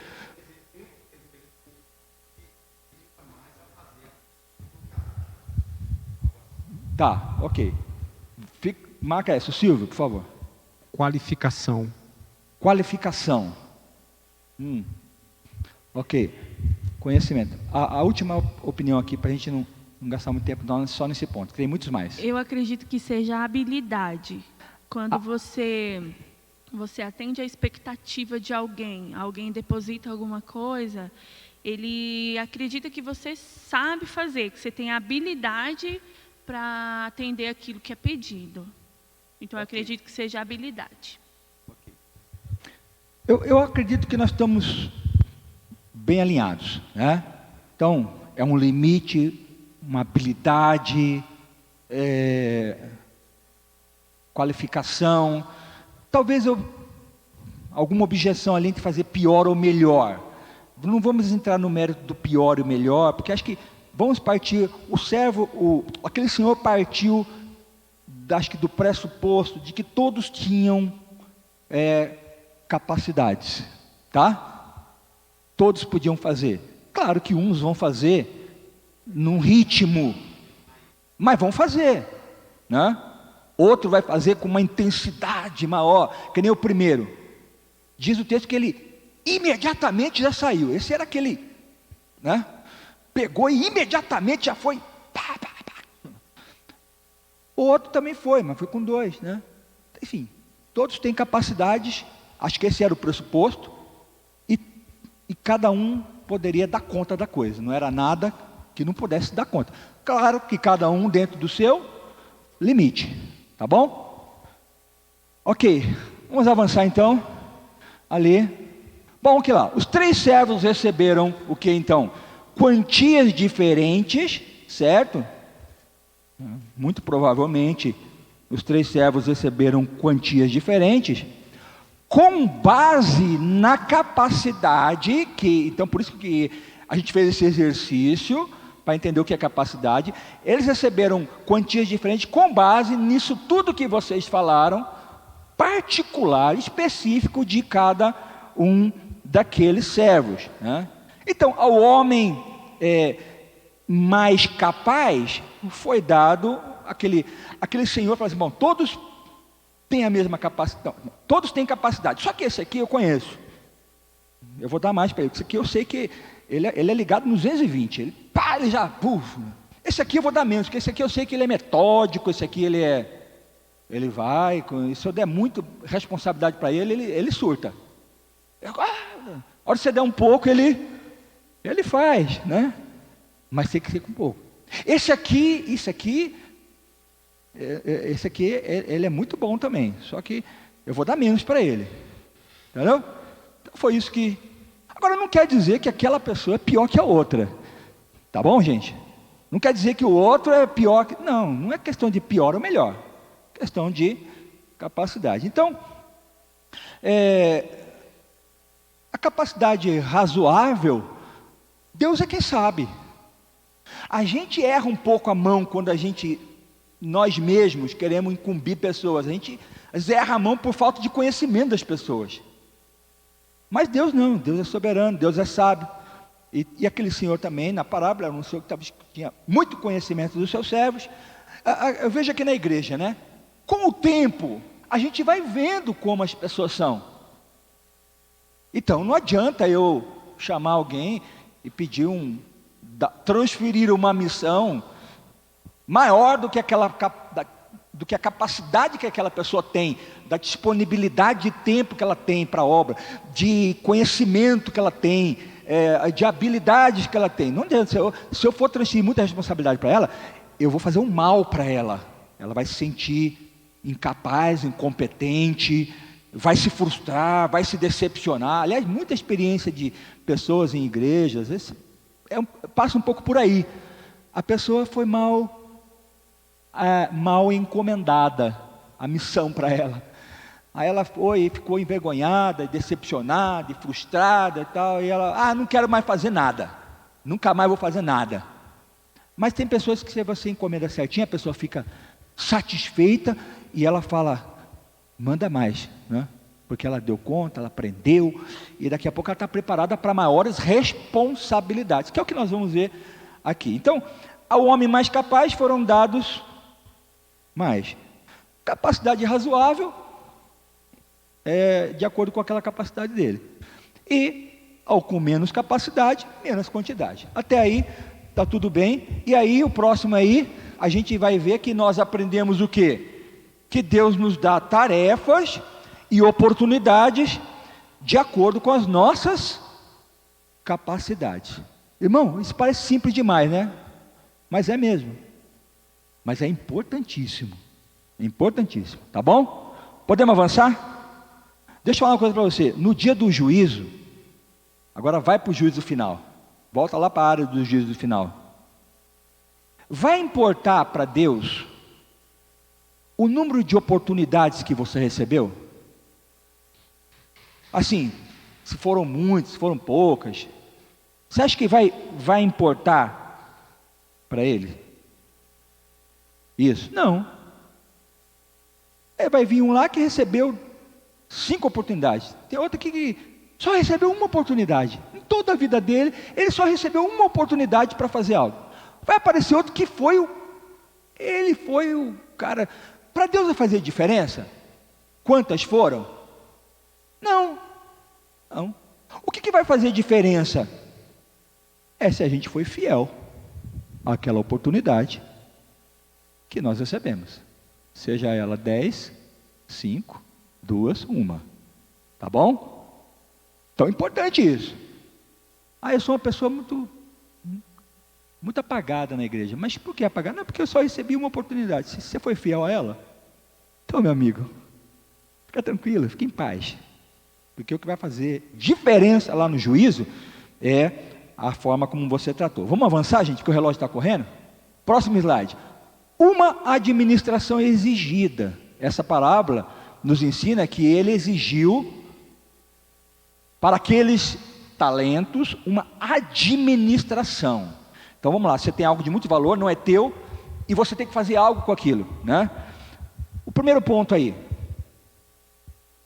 Tá, ok. Marca essa, Silvio, por favor. Qualificação. Qualificação. Ok. Conhecimento. A última opinião aqui, para a gente não não gastar muito tempo não, só nesse ponto, tem muitos mais. Eu acredito que seja a habilidade. Quando você atende a expectativa de alguém deposita alguma coisa, ele acredita que você sabe fazer, que você tem a habilidade para atender aquilo que é pedido. Então, eu acredito que seja a habilidade. Eu acredito que nós estamos bem alinhados, né? Então, é um limite, uma habilidade, qualificação. Talvez alguma objeção ali entre fazer pior ou melhor. Não vamos entrar no mérito do pior e o melhor, porque acho que vamos partir, aquele senhor partiu, acho que do pressuposto de que todos tinham capacidades, tá? Todos podiam fazer. Claro que uns vão fazer num ritmo, mas vão fazer, né? Outro vai fazer com uma intensidade maior, que nem o primeiro. Diz o texto que ele imediatamente já saiu. Esse era aquele, né? Pegou e imediatamente já foi. Pá, pá, pá. O outro também foi, mas foi com 2, né? Enfim, todos têm capacidades. Acho que esse era o pressuposto. E cada um poderia dar conta da coisa. Não era nada que não pudesse dar conta. Claro que cada um dentro do seu limite. Tá bom? Ok, vamos avançar então. Ali. Bom, que lá. Os 3 servos receberam o que então? Quantias diferentes, certo? Muito provavelmente os 3 servos receberam quantias diferentes, com base na capacidade então por isso que a gente fez esse exercício, para entender o que é capacidade. Eles receberam quantias diferentes com base nisso tudo que vocês falaram, particular, específico de cada um daqueles servos, né? Então, ao homem mais capaz, foi dado aquele senhor, falou assim, bom, todos têm a mesma capacidade, não, todos têm capacidade, só que esse aqui eu conheço, eu vou dar mais para ele, esse aqui eu sei que ele é ligado nos 220, ele já, esse aqui eu vou dar menos, porque esse aqui eu sei que ele é metódico, esse aqui ele vai, se eu der muito responsabilidade para ele surta. A hora que você der um pouco, ele faz, né? Mas tem que ser com pouco. Esse aqui, ele é muito bom também, só que eu vou dar menos para ele, entendeu? Então foi isso que... Agora não quer dizer que aquela pessoa é pior que a outra, tá bom, gente? Não quer dizer que o outro é pior que... Não é questão de pior ou melhor, é questão de capacidade. Então, a capacidade razoável, Deus é quem sabe. A gente erra um pouco a mão quando nós mesmos queremos incumbir pessoas. A gente erra a mão por falta de conhecimento das pessoas. Mas Deus não, Deus é soberano, Deus é sábio. E aquele senhor também, na parábola, era um senhor que tinha muito conhecimento dos seus servos. Eu vejo aqui na igreja, né? Com o tempo, a gente vai vendo como as pessoas são. Então, não adianta eu chamar alguém e pedir transferir uma missão maior do que a capacidade que aquela pessoa tem, da disponibilidade de tempo que ela tem para a obra, de conhecimento que ela tem, de habilidades que ela tem. Não adianta, se eu for transferir muita responsabilidade para ela, eu vou fazer um mal para ela. Ela vai se sentir incapaz, incompetente, vai se frustrar, vai se decepcionar. Aliás, muita experiência de pessoas em igrejas, passa um pouco por aí. A pessoa foi mal encomendada a missão para ela. Aí ela ficou envergonhada, decepcionada, e frustrada e tal. E ela, não quero mais fazer nada. Nunca mais vou fazer nada. Mas tem pessoas que, se você encomenda certinho, a pessoa fica satisfeita e ela fala, manda mais, né? Porque ela deu conta, ela aprendeu, e daqui a pouco ela está preparada para maiores responsabilidades, que é o que nós vamos ver aqui. Então, ao homem mais capaz foram dados mais. Capacidade razoável, de acordo com aquela capacidade dele. E, ao com menos capacidade, menos quantidade. Até aí, está tudo bem. E aí o próximo aí, a gente vai ver que nós aprendemos o quê? Que Deus nos dá tarefas e oportunidades de acordo com as nossas capacidades. Irmão, isso parece simples demais, né? Mas é mesmo. Mas é importantíssimo. Importantíssimo, tá bom? Podemos avançar? Deixa eu falar uma coisa para você. No dia do juízo, agora vai para o juízo final. Volta lá para a área do juízo final. Vai importar para Deus o número de oportunidades que você recebeu? Assim, se foram muitas, se foram poucas, você acha que vai importar para Ele? Isso? Não. Vai vir um lá que recebeu 5 oportunidades. Tem outro aqui que só recebeu uma oportunidade. Em toda a vida dele, ele só recebeu uma oportunidade para fazer algo. Vai aparecer outro que ele foi o cara. Para Deus vai fazer diferença? Quantas foram? Não. O que vai fazer diferença? É se a gente foi fiel àquela oportunidade que nós recebemos. Seja ela 10, 5, 2, 1. Tá bom? Então é importante isso. Eu sou uma pessoa muito apagada na igreja. Mas por que apagada? Não é porque eu só recebi uma oportunidade. Se você foi fiel a ela, então, meu amigo, fica tranquilo, fica em paz. Porque o que vai fazer diferença lá no juízo é a forma como você tratou. Vamos avançar, gente, que o relógio está correndo? Próximo slide. Uma administração exigida. Essa parábola nos ensina que ele exigiu para aqueles talentos uma administração. Então vamos lá, você tem algo de muito valor, não é teu, e você tem que fazer algo com aquilo, né? O primeiro ponto aí.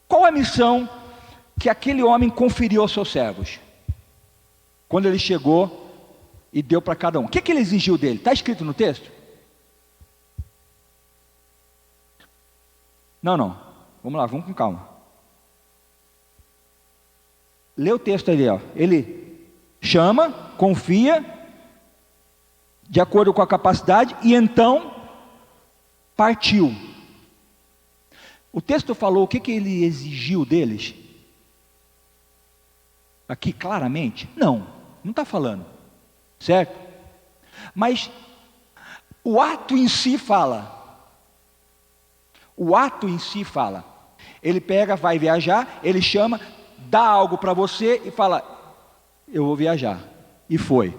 Qual a missão que aquele homem conferiu aos seus servos? Quando ele chegou e deu para cada um. O que ele exigiu dele? Está escrito no texto? Não. Vamos lá, vamos com calma. Lê o texto ali, ó. Ele chama, confia, de acordo com a capacidade, e então partiu. O texto falou o que ele exigiu deles? Aqui claramente? Não está falando, certo? Mas o ato em si fala. Ele pega, vai viajar, ele chama, dá algo para você e fala, eu vou viajar. E foi.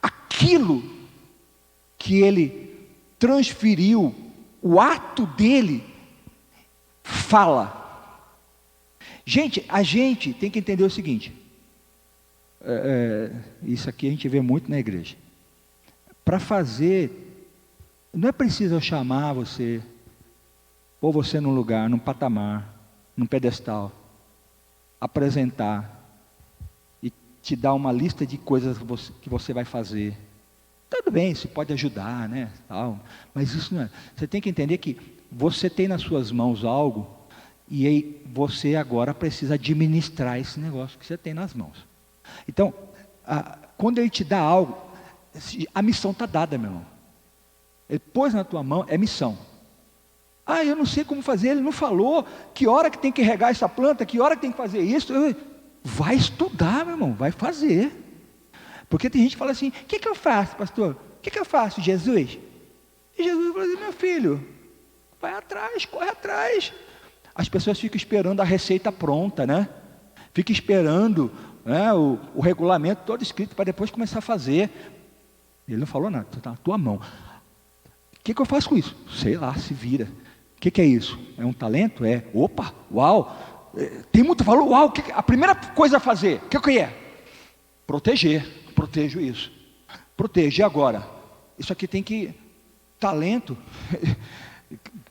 Aquilo que ele transferiu, o ato dele fala. Gente, a gente tem que entender o seguinte, isso aqui a gente vê muito na igreja. Para fazer, não é preciso eu chamar você, pôr você num lugar, num patamar, num pedestal, apresentar e te dar uma lista de coisas que você vai fazer. Tudo bem, isso pode ajudar, né? Tal, mas isso não é. Você tem que entender que você tem nas suas mãos algo e aí você agora precisa administrar esse negócio que você tem nas mãos. Então, quando ele te dá algo, a missão está dada, meu irmão. Ele pôs na tua mão, é missão. Eu não sei como fazer, ele não falou que hora que tem que regar essa planta, que hora que tem que fazer isso. Vai estudar, meu irmão, vai fazer. Porque tem gente que fala assim, o que eu faço, pastor? O que eu faço, Jesus? E Jesus falou assim, meu filho, vai atrás, corre atrás. As pessoas ficam esperando a receita pronta, né? Fica esperando, né, o regulamento todo escrito para depois começar a fazer. Ele não falou nada, está na tua mão. O que eu faço com isso? Sei lá, se vira. O que é isso? É um talento? Opa, uau, tem muito valor, uau. A primeira coisa a fazer, o que é? Protejo isso. Protege agora. Isso aqui tem que, talento,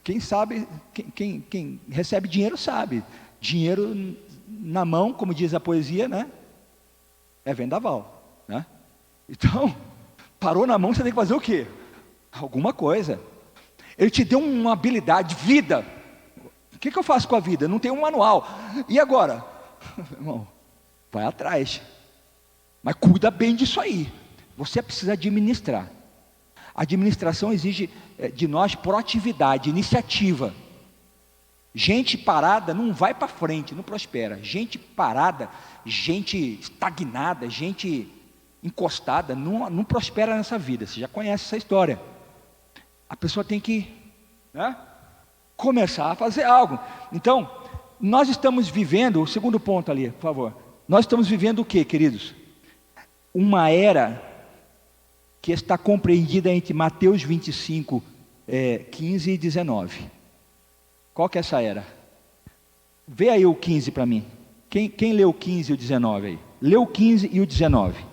quem sabe, quem recebe dinheiro sabe. Dinheiro na mão, como diz a poesia, né? É vendaval, né? Então, parou na mão, você tem que fazer o quê? Alguma coisa. Ele te deu uma habilidade, vida. O que eu faço com a vida? Não tem um manual. E agora? Irmão, vai atrás. Mas cuida bem disso aí. Você precisa administrar. A administração exige de nós proatividade, iniciativa. Gente parada não vai para frente, não prospera. Gente parada, gente estagnada, gente encostada, não prospera nessa vida. Você já conhece essa história. A pessoa tem que, né, começar a fazer algo. Então, nós estamos vivendo, o segundo ponto ali, por favor. Nós estamos vivendo o que, queridos? Uma era que está compreendida entre Mateus 25, 15 e 19. Qual que é essa era? Vê aí o 15 para mim. Quem leu o 15 e o 19 aí? Leu o 15 e o 19.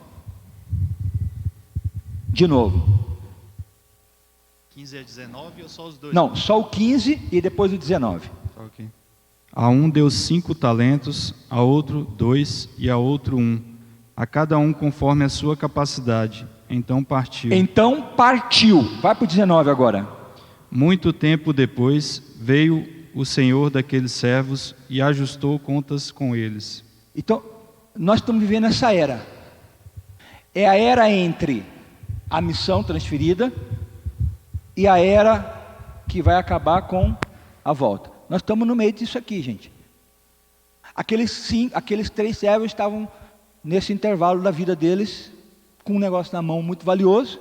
De novo. 15 a 19 ou só os dois? Não, só o 15 e depois o 19. Ok. A um deu 5 talentos, a outro 2 e a outro 1, a cada um conforme a sua capacidade. Então partiu. Vai para o 19 agora. Muito tempo depois veio o senhor daqueles servos e ajustou contas com eles. Então, nós estamos vivendo essa era. É a era entre a missão transferida e a era que vai acabar com a volta. Nós estamos no meio disso aqui, gente. Aqueles 3 servos estavam nesse intervalo da vida deles, com um negócio na mão muito valioso.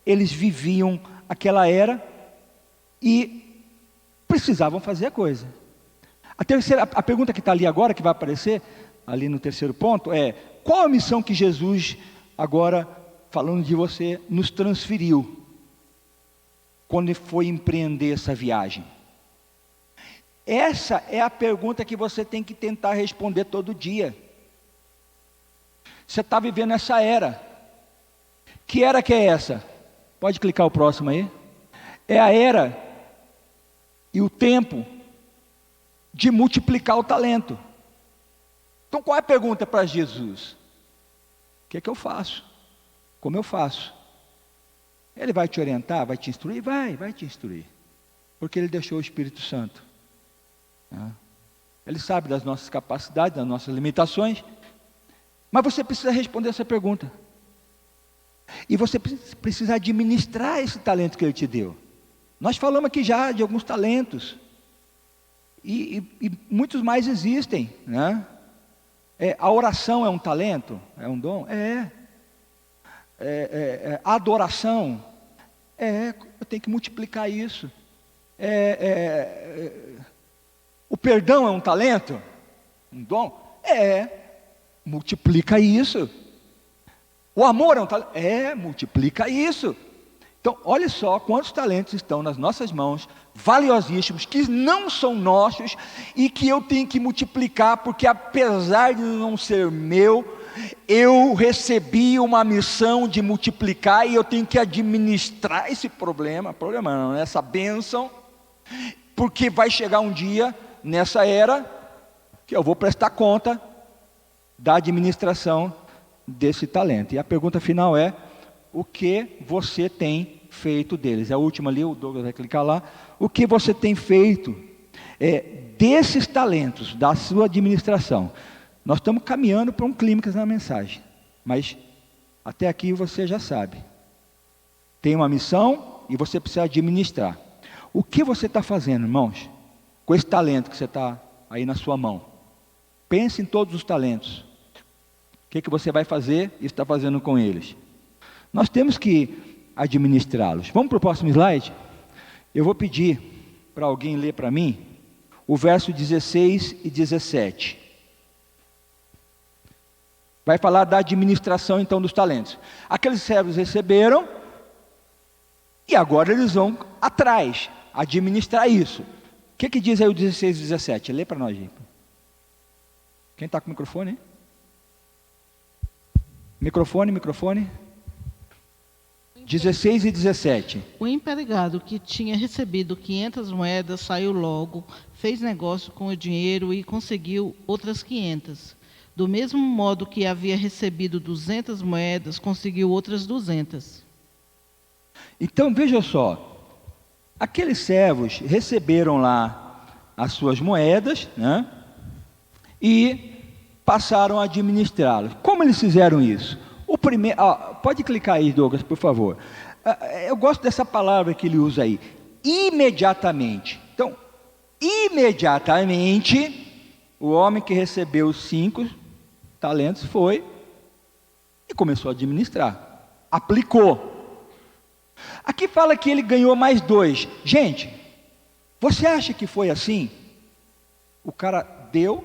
Eles viviam aquela era e precisavam fazer a coisa. A pergunta que está ali agora, que vai aparecer ali no terceiro ponto, é: qual a missão que Jesus, agora falando de você, nos transferiu quando ele foi empreender essa viagem? Essa é a pergunta que você tem que tentar responder todo dia. Você está vivendo essa era. Que era que é essa? Pode clicar o próximo aí. É a era e o tempo de multiplicar o talento. Então qual é a pergunta para Jesus? O que é que eu faço? Como eu faço? Ele vai te orientar, vai te instruir? Vai te instruir. Porque ele deixou o Espírito Santo. Ele sabe das nossas capacidades, das nossas limitações. Mas você precisa responder essa pergunta. E você precisa administrar esse talento que ele te deu. Nós falamos aqui já de alguns talentos. E muitos mais existem, né? A oração é um talento? É um dom? A adoração? Eu tenho que multiplicar isso. O perdão é um talento? Um dom? Multiplica isso. O amor é um talento? Multiplica isso. Então, olha só quantos talentos estão nas nossas mãos, valiosíssimos, que não são nossos e que eu tenho que multiplicar, porque apesar de não ser meu, eu recebi uma missão de multiplicar e eu tenho que administrar esse problema não, essa bênção, porque vai chegar um dia nessa era que eu vou prestar conta da administração desse talento. E a pergunta final é: o que você tem feito deles? É a última ali, o Douglas vai clicar lá. O que você tem feito desses talentos, da sua administração? Nós estamos caminhando para um clímax na mensagem, mas até aqui você já sabe. Tem uma missão e você precisa administrar. O que você está fazendo, irmãos, com esse talento que você está aí na sua mão? Pense em todos os talentos. O que você vai fazer e está fazendo com eles? Nós temos que administrá-los. Vamos para o próximo slide? Eu vou pedir para alguém ler para mim o verso 16 e 17. Vai falar da administração então dos talentos. Aqueles servos receberam e agora eles vão atrás, administrar isso. O que diz aí o 16 e 17? Lê para nós, gente. Quem está com o microfone? Microfone. 16 e 17. O empregado que tinha recebido 500 moedas saiu logo, fez negócio com o dinheiro e conseguiu outras 500. Do mesmo modo que havia recebido 200 moedas, conseguiu outras 200. Então, veja só. Aqueles servos receberam lá as suas moedas, né? E passaram a administrá-las. Como eles fizeram isso? pode clicar aí, Douglas, por favor. Eu gosto dessa palavra que ele usa aí, imediatamente. Então, imediatamente, o homem que recebeu os 5 talentos foi e começou a administrar, aplicou. Aqui fala que ele ganhou mais 2. Gente, você acha que foi assim? O cara deu,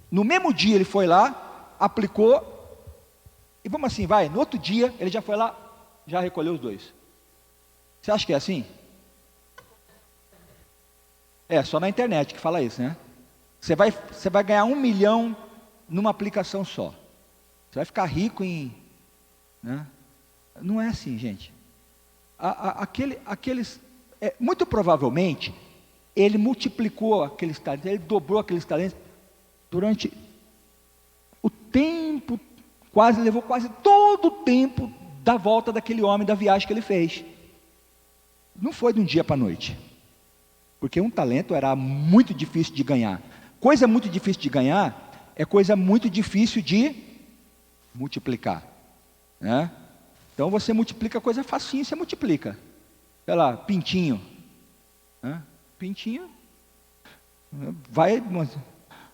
no mesmo dia ele foi lá, aplicou, e vamos assim, vai, no outro dia ele já foi lá, já recolheu os 2. Você acha que é assim? É, só na internet que fala isso, né? Você vai ganhar 1 milhão numa aplicação só. Você vai ficar rico em... né? Não é assim, gente. Muito provavelmente, ele multiplicou aqueles talentos, ele dobrou aqueles talentos durante o tempo, levou quase todo o tempo da volta daquele homem, da viagem que ele fez. Não foi de um dia para a noite. Porque um talento era muito difícil de ganhar. Coisa muito difícil de ganhar é coisa muito difícil de multiplicar, né? Então você multiplica coisa facinho, você multiplica. Sei lá, pintinho, né? Pintinho, vai.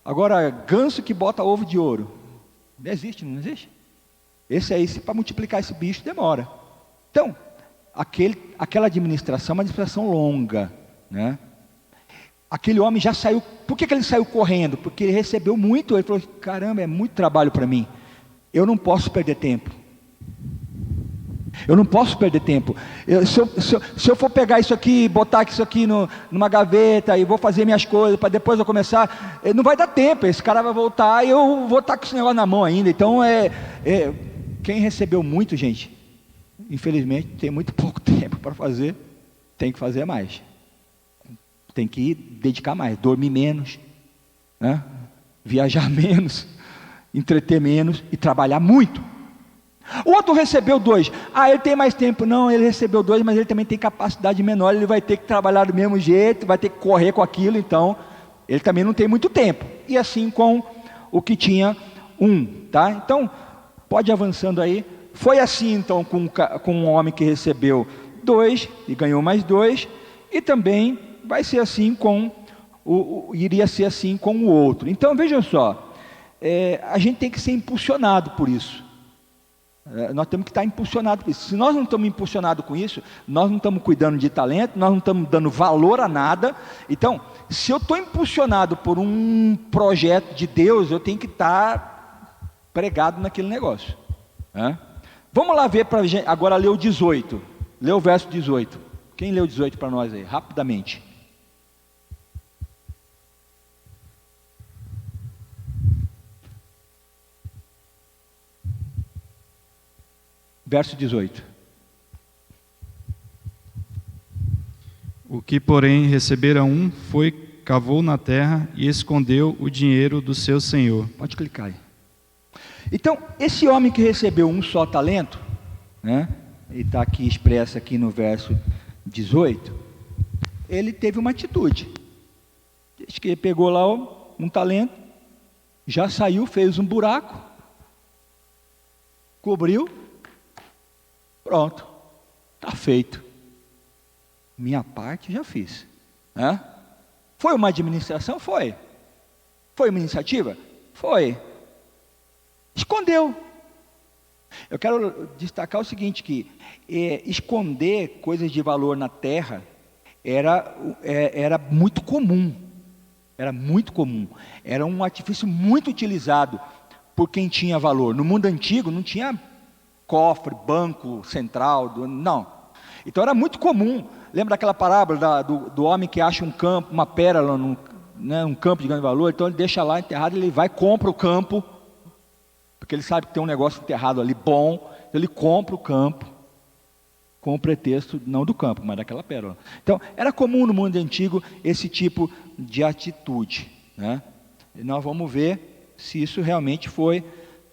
Agora, ganso que bota ovo de ouro, não existe, não existe? Esse aí, para multiplicar esse bicho, demora. Então, aquela administração é uma administração longa, né? Aquele homem já saiu. Por que ele saiu correndo? Porque ele recebeu muito. Ele falou: caramba, é muito trabalho para mim. Eu não posso perder tempo. Eu não posso perder tempo. Se eu for pegar isso aqui, botar isso aqui numa gaveta e vou fazer minhas coisas para depois eu começar, não vai dar tempo. Esse cara vai voltar e eu vou estar com esse negócio na mão ainda. Então, quem recebeu muito, gente, infelizmente tem muito pouco tempo para fazer, tem que fazer mais. Tem que dedicar mais, dormir menos, né? Viajar menos, entreter menos e trabalhar muito. O outro recebeu 2. Ele tem mais tempo. Não, ele recebeu 2, mas ele também tem capacidade menor. Ele vai ter que trabalhar do mesmo jeito, vai ter que correr com aquilo. Então, ele também não tem muito tempo. E assim com o que tinha 1, tá? Então, pode ir avançando aí. Foi assim então com um homem que recebeu 2 e ganhou mais 2. E também vai ser assim iria ser assim com o outro. Então, vejam só, a gente tem que ser impulsionado por isso. Nós temos que estar impulsionados por isso. Se nós não estamos impulsionados com isso, nós não estamos cuidando de talento, nós não estamos dando valor a nada. Então, se eu estou impulsionado por um projeto de Deus, eu tenho que estar pregado naquele negócio, né? Vamos lá ver, agora ler o 18. Lê o verso 18. Quem leu o 18 para nós aí, rapidamente? Verso 18. O que, porém, recebera 1 foi, cavou na terra e escondeu o dinheiro do seu senhor. Pode clicar aí. Então, esse homem que recebeu 1 só talento, né? Ele está aqui expresso aqui no verso 18. Ele teve uma atitude. Diz que ele pegou lá 1 talento, já saiu, fez um buraco, cobriu. Pronto, está feito. Minha parte já fiz, né? Foi uma administração? Foi. Foi uma iniciativa? Foi. Escondeu. Eu quero destacar o seguinte, que esconder coisas de valor na terra era muito comum. Era muito comum. Era um artifício muito utilizado por quem tinha valor. No mundo antigo não tinha cofre, banco central, não. Então era muito comum. Lembra daquela parábola do homem que acha um campo, uma pérola, um campo de grande valor? Então ele deixa lá enterrado, ele vai e compra o campo, porque ele sabe que tem um negócio enterrado ali bom, então ele compra o campo, com o pretexto não do campo, mas daquela pérola. Então era comum no mundo antigo esse tipo de atitude, né? E nós vamos ver se isso realmente foi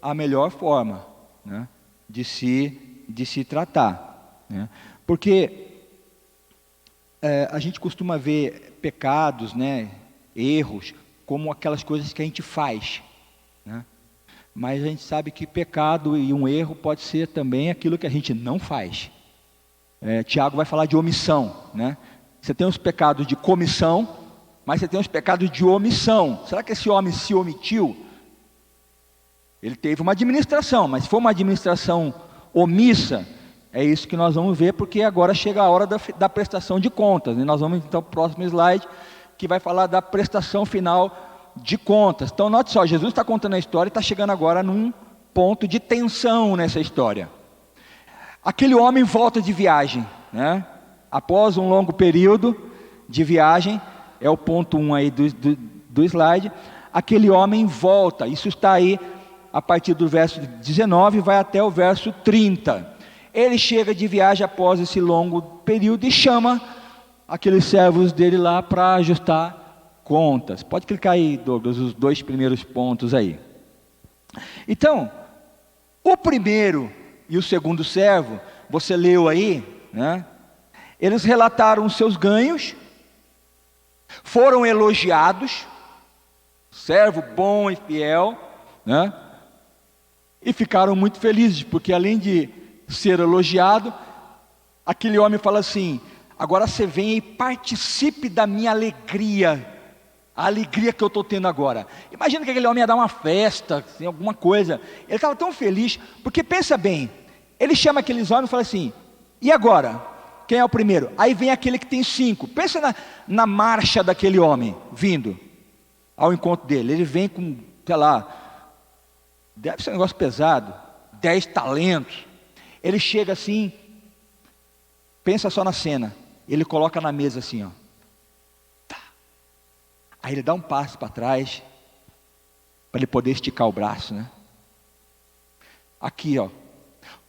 a melhor forma, né, de se tratar, né? Porque a gente costuma ver pecados, né, erros, como aquelas coisas que a gente faz, né? Mas a gente sabe que pecado e um erro pode ser também aquilo que a gente não faz. Tiago vai falar de omissão, né? Você tem os pecados de comissão, mas você tem os pecados de omissão. Será que esse homem se omitiu? Ele teve uma administração, mas se for uma administração omissa, é isso que nós vamos ver, porque agora chega a hora da prestação de contas. E nós vamos então para o próximo slide, que vai falar da prestação final de contas. Então note só, Jesus está contando a história e está chegando agora num ponto de tensão nessa história. Aquele homem volta de viagem, né? Após um longo período de viagem, é o ponto 1 aí do slide, aquele homem volta, isso está aí a partir do verso 19, vai até o verso 30. Ele chega de viagem após esse longo período e chama aqueles servos dele lá para ajustar contas. Pode clicar aí, Douglas, os 2 primeiros pontos aí. Então, o primeiro e o segundo servo, você leu aí, né? Eles relataram os seus ganhos, foram elogiados, servo bom e fiel, né? E ficaram muito felizes, porque além de ser elogiado, aquele homem fala assim: agora você vem e participe da minha alegria, a alegria que eu estou tendo agora. Imagina que aquele homem ia dar uma festa, assim, alguma coisa. Ele estava tão feliz, porque pensa bem, ele chama aqueles homens e fala assim: e agora? Quem é o primeiro? Aí vem aquele que tem 5. Pensa na marcha daquele homem, vindo ao encontro dele. Ele vem com, sei lá, deve ser um negócio pesado, 10 talentos. Ele chega assim, pensa só na cena, ele coloca na mesa assim, ó. Aí ele dá um passo para trás, para ele poder esticar o braço, né? Aqui, ó,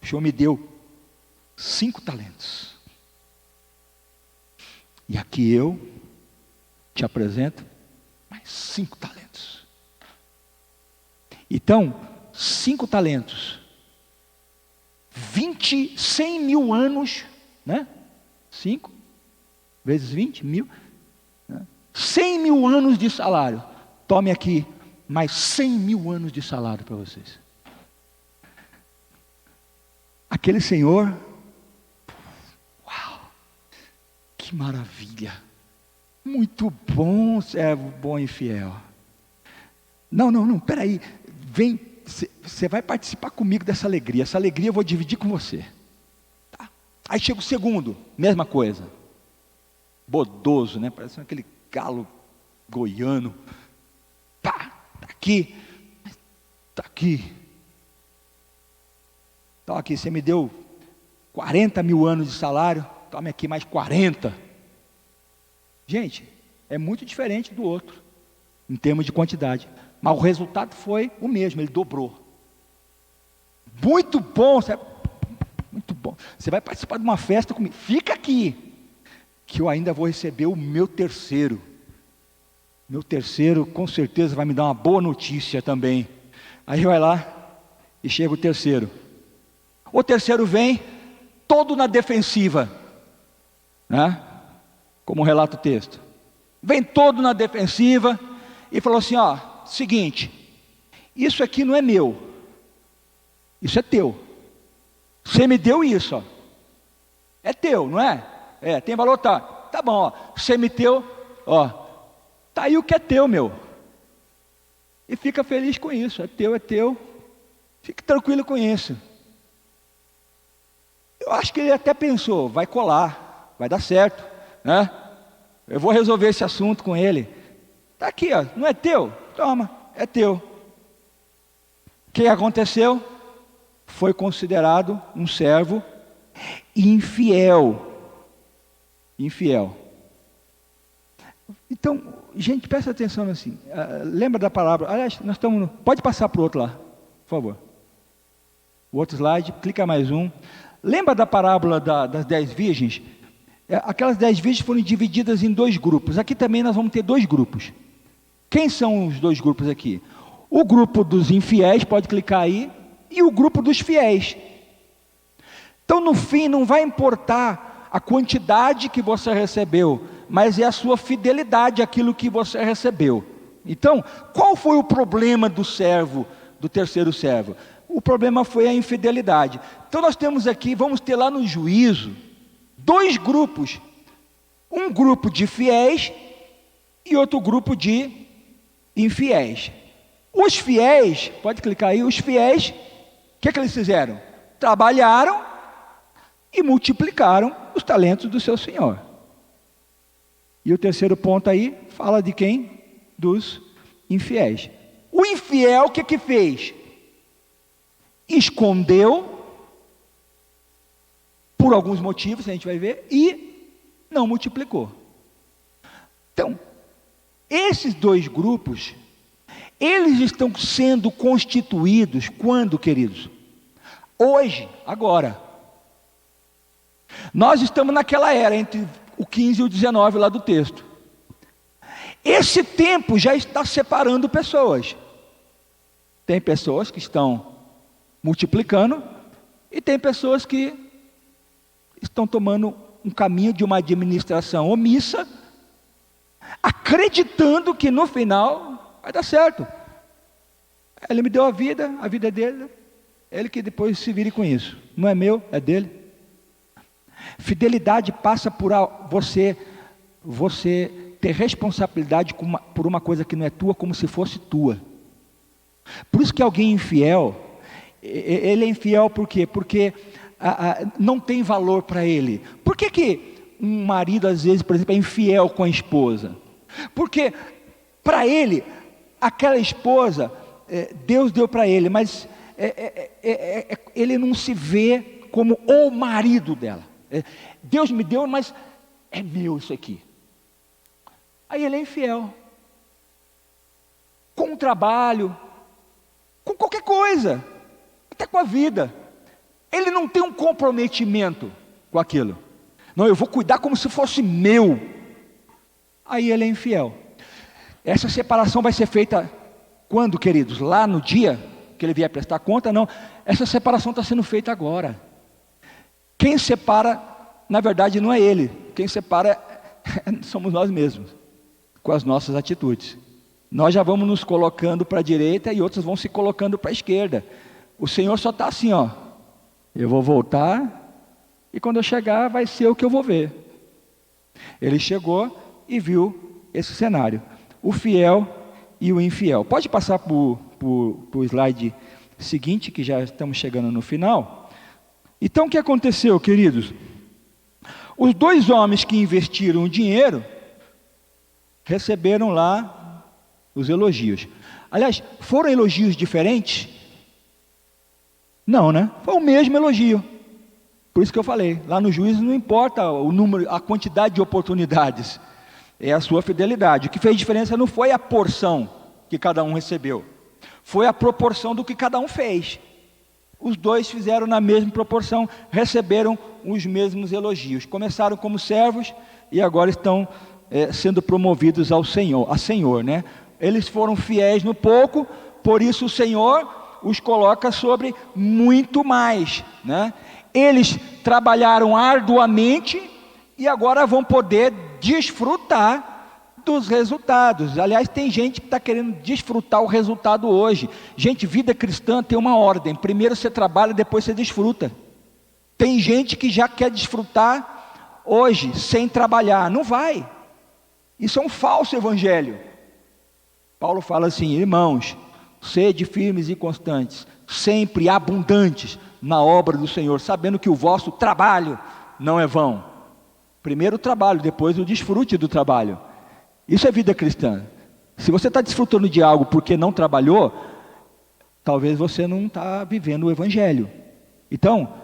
o Senhor me deu 5 talentos. E aqui eu te apresento mais 5 talentos. Então, 5 talentos, 100 mil anos, né? 5 vezes 20 mil, né? 100 mil anos de salário. Tome aqui mais 100 mil anos de salário para vocês. Aquele senhor, uau, que maravilha, muito bom, servo bom e fiel. Não, peraí, vem, você vai participar comigo dessa alegria. Essa alegria eu vou dividir com você, tá? Aí chega o segundo, mesma coisa, bodoso, né? Parece aquele galo goiano. Tá aqui. Então aqui, você me deu 40 mil anos de salário, tome aqui mais 40. Gente, é muito diferente do outro, em termos de quantidade, mas o resultado foi o mesmo, ele dobrou. Muito bom, muito bom. Você vai participar de uma festa comigo, fica aqui, que eu ainda vou receber o meu terceiro. Meu terceiro com certeza vai me dar uma boa notícia também. Aí vai lá e chega o terceiro. O terceiro vem todo na defensiva, né? Como relata o texto. Vem todo na defensiva e falou assim: ó, seguinte, isso aqui não é meu, isso é teu. Você me deu isso, ó. É teu, não é? É, tem valor, tá? Tá bom, ó. Você me deu, ó. Tá aí o que é teu, meu. E fica feliz com isso. É teu. Fique tranquilo com isso. Eu acho que ele até pensou, vai colar, vai dar certo, né? Eu vou resolver esse assunto com ele. Tá aqui, ó. Não é teu? Toma, é teu. O que aconteceu? Foi considerado um servo infiel. Então, gente, presta atenção assim. Lembra da palavra? Aliás, nós estamos. Pode passar para o outro lá, por favor. O outro slide, clica mais um. Lembra da parábola das 10 virgens? Aquelas 10 virgens foram divididas em 2 grupos. Aqui também nós vamos ter 2 grupos. Quem são os 2 grupos aqui? O grupo dos infiéis, pode clicar aí, e o grupo dos fiéis. Então, no fim, não vai importar a quantidade que você recebeu, mas é a sua fidelidade àquilo que você recebeu. Então, qual foi o problema do servo do terceiro servo. O problema foi a infidelidade. Então nós temos aqui, vamos ter lá no juízo, dois grupos. Um grupo de fiéis e outro grupo de infiéis. Os fiéis, pode clicar aí, os fiéis, o que eles fizeram? Trabalharam e multiplicaram os talentos do seu senhor. E o terceiro ponto aí, fala de quem? Dos infiéis. O infiel, o que fez? Escondeu, por alguns motivos, a gente vai ver, e não multiplicou. Então, esses dois grupos, eles estão sendo constituídos quando, queridos? Hoje, agora. Nós estamos naquela era, entre o 15 e o 19 lá do texto. Esse tempo já está separando pessoas. Tem pessoas que estão multiplicando e tem pessoas que estão tomando um caminho de uma administração omissa, acreditando que no final vai dar certo. Ele me deu a vida é dele, ele que depois se vire com isso. Não é meu, é dele. Fidelidade passa por você ter responsabilidade por uma coisa que não é tua, como se fosse tua. Por isso que alguém infiel, ele é infiel por quê? Porque não tem valor para ele. Por que um marido, às vezes, por exemplo, é infiel com a esposa? Porque para ele, aquela esposa, Deus deu para ele, mas ele não se vê como o marido dela. Deus me deu, mas é meu isso aqui. Aí ele é infiel. Com o trabalho, com qualquer coisa, até com a vida. Ele não tem um comprometimento com aquilo. Não, eu vou cuidar como se fosse meu. Aí ele é infiel. Essa separação vai ser feita quando, queridos? Lá no dia que ele vier prestar conta? Não, essa separação está sendo feita agora. Quem separa, na verdade, não é ele. Quem separa somos nós mesmos, com as nossas atitudes. Nós já vamos nos colocando para a direita e outros vão se colocando para a esquerda. O Senhor só está assim, ó. Eu vou voltar e quando eu chegar vai ser o que eu vou ver. Ele chegou e viu esse cenário. O fiel e o infiel. Pode passar para o slide seguinte, que já estamos chegando no final. Então o que aconteceu, queridos? Os dois homens que investiram o dinheiro receberam lá os elogios. Aliás, foram elogios diferentes? Não, né? Foi o mesmo elogio. Por isso que eu falei, lá no juízo não importa o número, a quantidade de oportunidades, é a sua fidelidade. O que fez diferença não foi a porção que cada um recebeu, foi a proporção do que cada um fez. Os dois fizeram na mesma proporção, receberam os mesmos elogios. Começaram como servos e agora estão sendo promovidos a Senhor, né? Eles foram fiéis no pouco, por isso o Senhor os coloca sobre muito mais, né? Eles trabalharam arduamente e agora vão poder desfrutar dos resultados. Aliás, tem gente que está querendo desfrutar o resultado hoje. Gente, vida cristã tem uma ordem: primeiro você trabalha, depois você desfruta. Tem gente que já quer desfrutar hoje, sem trabalhar. Não vai. Isso é um falso evangelho. Paulo fala assim: irmãos, sede firmes e constantes, sempre abundantes na obra do Senhor, sabendo que o vosso trabalho não é vão. Primeiro o trabalho, depois o desfrute do trabalho. Isso é vida cristã. Se você está desfrutando de algo porque não trabalhou, talvez você não está vivendo o evangelho. Então,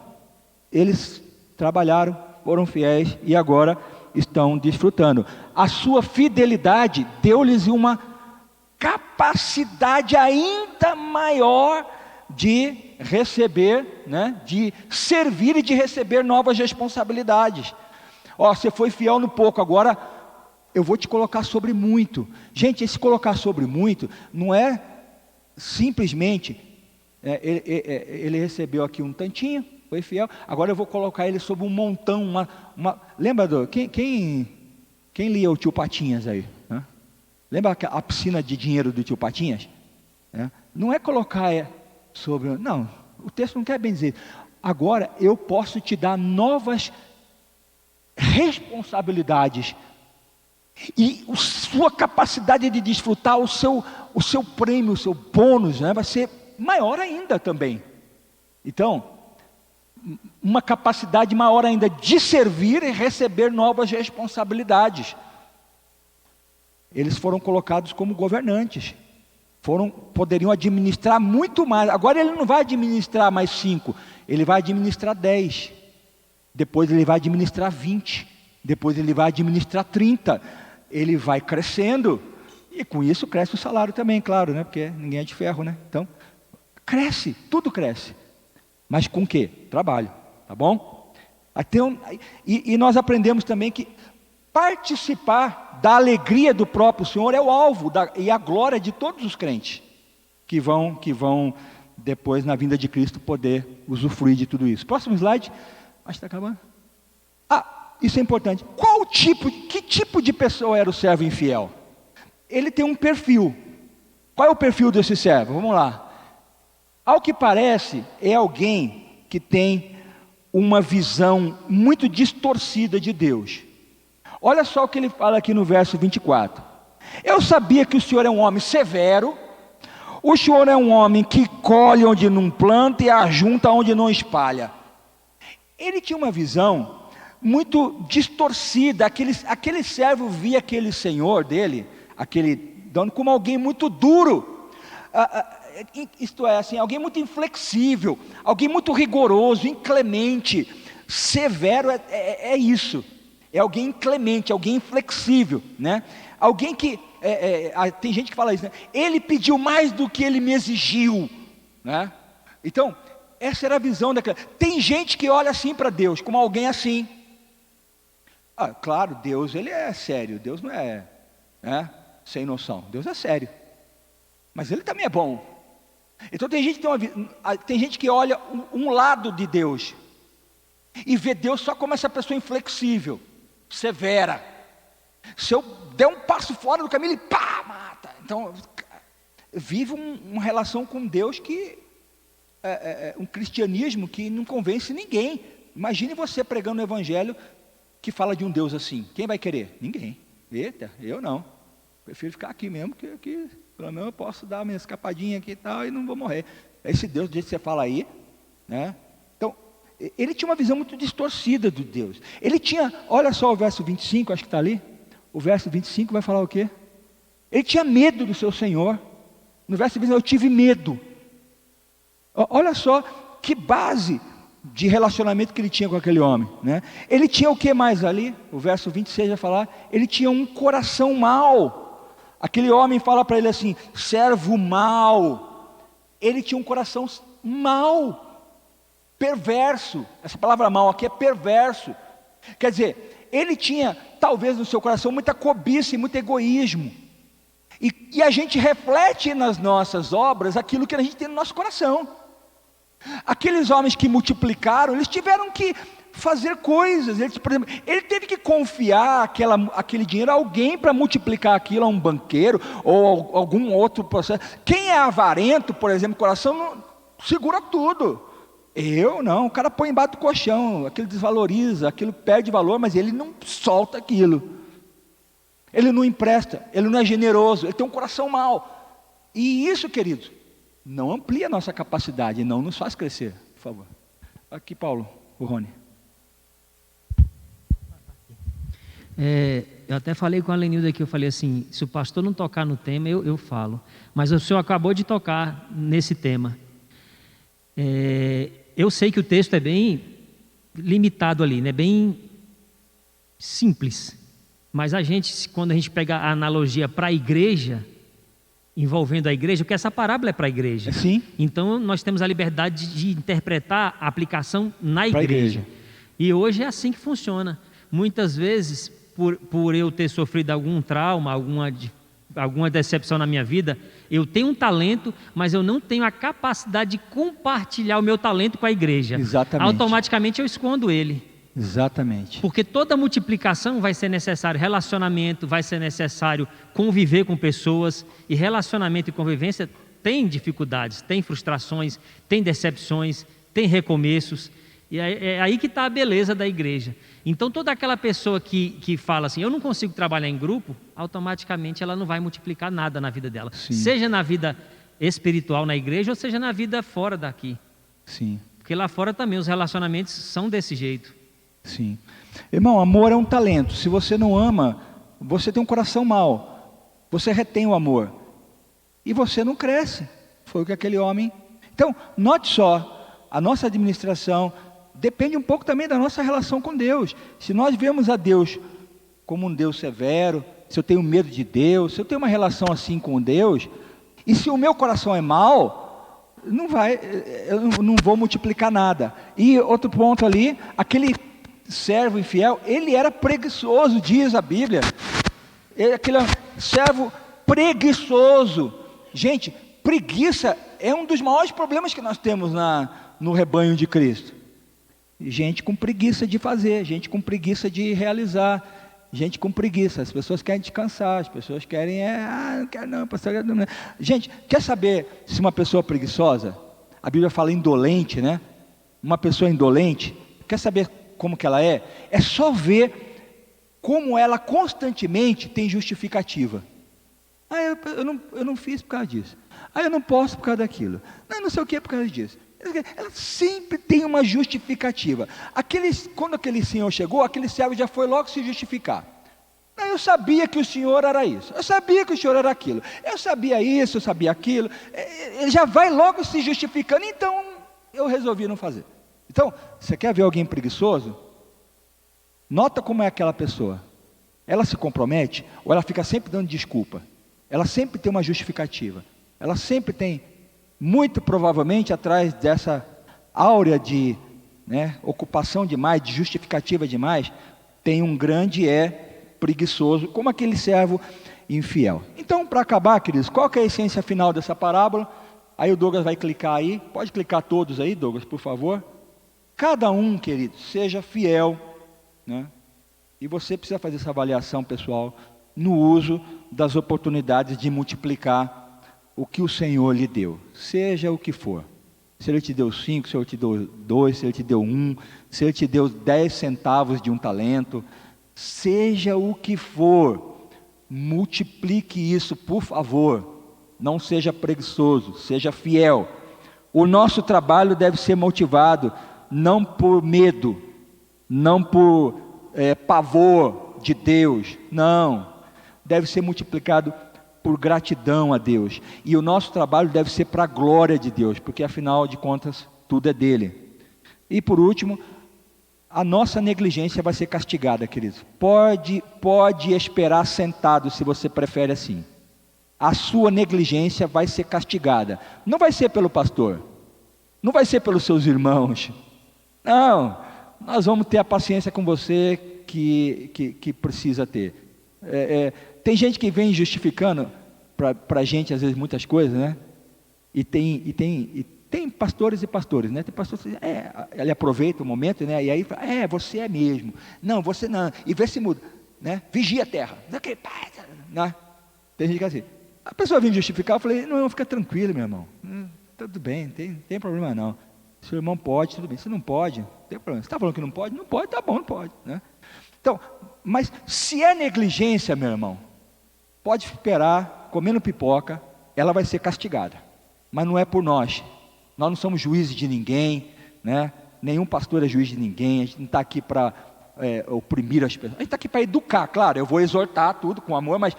eles trabalharam, foram fiéis e agora estão desfrutando. A sua fidelidade deu-lhes uma capacidade ainda maior de receber, né, de servir e de receber novas responsabilidades. Ó, você foi fiel no pouco, agora eu vou te colocar sobre muito. Gente, esse colocar sobre muito não é simplesmente ele recebeu aqui um tantinho, foi fiel, agora eu vou colocar ele sobre um montão, lembra quem lia o Tio Patinhas aí? Né? Lembra a piscina de dinheiro do Tio Patinhas? Não é colocar sobre... Não, o texto não quer bem dizer. Agora eu posso te dar novas responsabilidades. E a sua capacidade de desfrutar o seu prêmio, o seu bônus, né, vai ser maior ainda também. Então, uma capacidade maior ainda de servir e receber novas responsabilidades. Eles foram colocados como governantes. Poderiam administrar muito mais. Agora ele não vai administrar mais 5, ele vai administrar 10. Depois ele vai administrar 20. Depois ele vai administrar 30. Ele vai crescendo. E com isso cresce o salário também, claro, né? Porque ninguém é de ferro, né? Então, cresce, tudo cresce. Mas com o quê? Trabalho, tá bom? E nós aprendemos também que participar da alegria do próprio Senhor é o alvo e a glória de todos os crentes que vão depois na vinda de Cristo poder usufruir de tudo isso. Próximo slide. Acho que está acabando. Isso é importante. Que tipo de pessoa era o servo infiel? Ele tem um perfil. Qual é o perfil desse servo? Vamos lá. Ao que parece, é alguém que tem uma visão muito distorcida de Deus. Olha só o que ele fala aqui no verso 24. Eu sabia que o Senhor é um homem severo, o Senhor é um homem que colhe onde não planta e ajunta onde não espalha. Ele tinha uma visão muito distorcida. Aquele servo via aquele senhor dele, aquele dono, como alguém muito duro, isto é, assim, alguém muito inflexível, alguém muito rigoroso, inclemente. Severo é isso, é alguém inclemente, alguém inflexível, né? Alguém que, tem gente que fala isso, né? Ele pediu mais do que ele me exigiu, né? Então, essa era a visão daquela. Tem gente que olha assim para Deus, como alguém assim. Claro, Deus, ele é sério, Deus não é, sem noção, Deus é sério, mas ele também é bom. Então tem gente que olha um lado de Deus e vê Deus só como essa pessoa inflexível, severa. Se eu der um passo fora do caminho, ele mata. Então vive uma relação com Deus que um cristianismo que não convence ninguém. Imagine você pregando o evangelho que fala de um Deus assim. Quem vai querer? Ninguém. Eita, eu não. Prefiro ficar aqui mesmo, que aqui, pelo menos eu posso dar minha escapadinha aqui e tal, e não vou morrer. Esse Deus, do jeito que você fala aí, né? Então, ele tinha uma visão muito distorcida do Deus. Ele tinha, olha só o verso 25, acho que está ali. O verso 25 vai falar o quê? Ele tinha medo do seu Senhor. No verso 25, eu tive medo. Olha só que base de relacionamento que ele tinha com aquele homem, né? Ele tinha o que mais ali? O verso 26 vai falar, ele tinha um coração mau. Aquele homem fala para ele assim, servo mau. Ele tinha um coração mau, perverso. Essa palavra mau aqui é perverso. Quer dizer, ele tinha talvez no seu coração muita cobiça e muito egoísmo. E a gente reflete nas nossas obras aquilo que a gente tem no nosso coração. Aqueles homens que multiplicaram, eles tiveram que fazer coisas. Por exemplo, ele teve que confiar aquele dinheiro a alguém para multiplicar aquilo, a um banqueiro ou algum outro processo. Quem é avarento, por exemplo, coração, não, segura tudo. Eu não, o cara põe embaixo do colchão, aquilo desvaloriza, aquilo perde valor, mas ele não solta aquilo. Ele não empresta, ele não é generoso, ele tem um coração mau. E isso, queridos, não amplia a nossa capacidade, não nos faz crescer, por favor. Aqui, Paulo, o Rony. Eu até falei com a Lenilda aqui, eu falei assim, se o pastor não tocar no tema, eu falo. Mas o senhor acabou de tocar nesse tema. Eu sei que o texto é bem limitado ali, né? Bem simples. Mas quando a gente pega a analogia para a igreja, envolvendo a igreja, porque essa parábola é para a igreja. Sim. Então nós temos a liberdade de interpretar a aplicação na igreja. E hoje é assim que funciona. Muitas vezes, por eu ter sofrido algum trauma, alguma decepção na minha vida, eu tenho um talento, mas eu não tenho a capacidade de compartilhar o meu talento com a igreja. Exatamente. Automaticamente eu escondo ele. Exatamente. Porque toda multiplicação vai ser necessário relacionamento, vai ser necessário conviver com pessoas, e relacionamento e convivência tem dificuldades, tem frustrações, tem decepções, tem recomeços. E é aí que está a beleza da igreja. Então, toda aquela pessoa que fala assim, eu não consigo trabalhar em grupo, automaticamente ela não vai multiplicar nada na vida dela. Sim. Seja na vida espiritual na igreja, ou seja na vida fora daqui. Sim. Porque lá fora também os relacionamentos são desse jeito. Sim. Irmão, amor é um talento. Se você não ama, você tem um coração mau. Você retém o amor. E você não cresce. Foi o que aquele homem... Então, note só, a nossa administração depende um pouco também da nossa relação com Deus. Se nós vemos a Deus como um Deus severo, se eu tenho medo de Deus, se eu tenho uma relação assim com Deus, e se o meu coração é mau, eu não vou multiplicar nada. E outro ponto ali, aquele servo infiel, ele era preguiçoso, diz a Bíblia. Aquele servo preguiçoso. Gente, preguiça é um dos maiores problemas que nós temos no rebanho de Cristo. Gente com preguiça de fazer, gente com preguiça de realizar, gente com preguiça. As pessoas querem descansar, as pessoas querem, não quero não, pastor, não. Gente, quer saber se uma pessoa preguiçosa, a Bíblia fala indolente, né? Uma pessoa indolente, quer saber como que ela é? É só ver como ela constantemente tem justificativa. Eu não fiz por causa disso. Eu não posso por causa daquilo. Não sei o que por causa disso. Ela sempre tem uma justificativa. Quando aquele senhor chegou, aquele servo já foi logo se justificar. Eu sabia que o senhor era isso, eu sabia que o senhor era aquilo, eu sabia isso, eu sabia aquilo. Ele já vai logo se justificando, então eu resolvi não fazer. Então, você quer ver alguém preguiçoso? Nota como é aquela pessoa. Ela se compromete ou ela fica sempre dando desculpa? Ela sempre tem uma justificativa. Ela sempre tem, muito provavelmente, atrás dessa áurea de ocupação demais, de justificativa demais, tem um grande preguiçoso, como aquele servo infiel. Então, para acabar, queridos, qual que é a essência final dessa parábola? Aí o Douglas vai clicar aí, pode clicar todos aí, Douglas, por favor. Cada um, querido, seja fiel, e você precisa fazer essa avaliação pessoal no uso das oportunidades de multiplicar o que o Senhor lhe deu, seja o que for. Se Ele te deu 5, se Ele te deu 2, se Ele te deu 1, se Ele te deu 10 centavos de um talento, seja o que for, multiplique isso, por favor. Não seja preguiçoso, seja fiel. O nosso trabalho deve ser motivado não por medo, não por pavor de Deus, não. Deve ser multiplicado por gratidão a Deus. E o nosso trabalho deve ser para a glória de Deus, porque afinal de contas, tudo é dele. E por último, a nossa negligência vai ser castigada, queridos. Pode esperar sentado, se você prefere assim. A sua negligência vai ser castigada. Não vai ser pelo pastor, não vai ser pelos seus irmãos. Não, nós vamos ter a paciência com você que precisa ter. Tem gente que vem justificando para a gente, às vezes, muitas coisas, né? E tem pastores e pastores, né? Tem pastores que ele aproveita o momento, né? E aí fala, você é mesmo. Não, você não. E vê se muda, né? Vigia a terra. Né? Tem gente que é assim. A pessoa vem justificar, eu falei, não, fica tranquilo, meu irmão. Tudo bem, não tem problema não. Se o irmão pode, tudo bem. Se não pode, não tem problema. Você está falando que não pode? Não pode, tá bom, não pode, né? Então, mas se é negligência, meu irmão, pode esperar, comendo pipoca, ela vai ser castigada. Mas não é por nós. Nós não somos juízes de ninguém, né? Nenhum pastor é juiz de ninguém. A gente não está aqui para oprimir as pessoas. A gente está aqui para educar, claro. Eu vou exortar tudo com amor, mas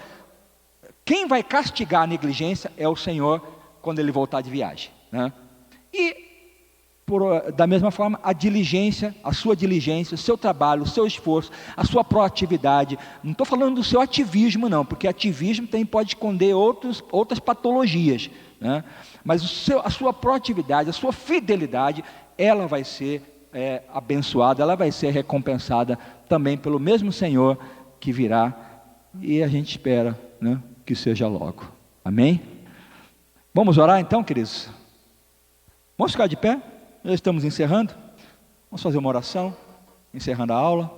quem vai castigar a negligência é o Senhor quando Ele voltar de viagem, né? E da mesma forma, a diligência, a sua diligência, o seu trabalho, o seu esforço, a sua proatividade. Não estou falando do seu ativismo, não, porque ativismo também pode esconder outras patologias, né? Mas a sua proatividade, a sua fidelidade, ela vai ser abençoada, ela vai ser recompensada também pelo mesmo Senhor que virá, e a gente espera, né, que seja logo. Amém? Vamos orar então, queridos? Vamos ficar de pé? Já estamos encerrando. Vamos fazer uma oração, encerrando a aula.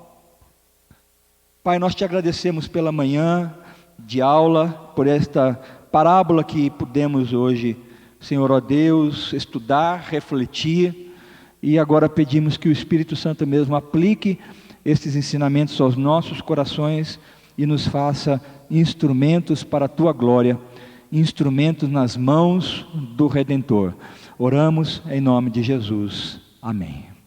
Pai, nós te agradecemos pela manhã de aula, por esta parábola que pudemos hoje Senhor, ó Deus, estudar, refletir, e agora pedimos que o Espírito Santo mesmo aplique estes ensinamentos aos nossos corações e nos faça instrumentos para a Tua glória, instrumentos nas mãos do Redentor. Oramos em nome de Jesus. Amém.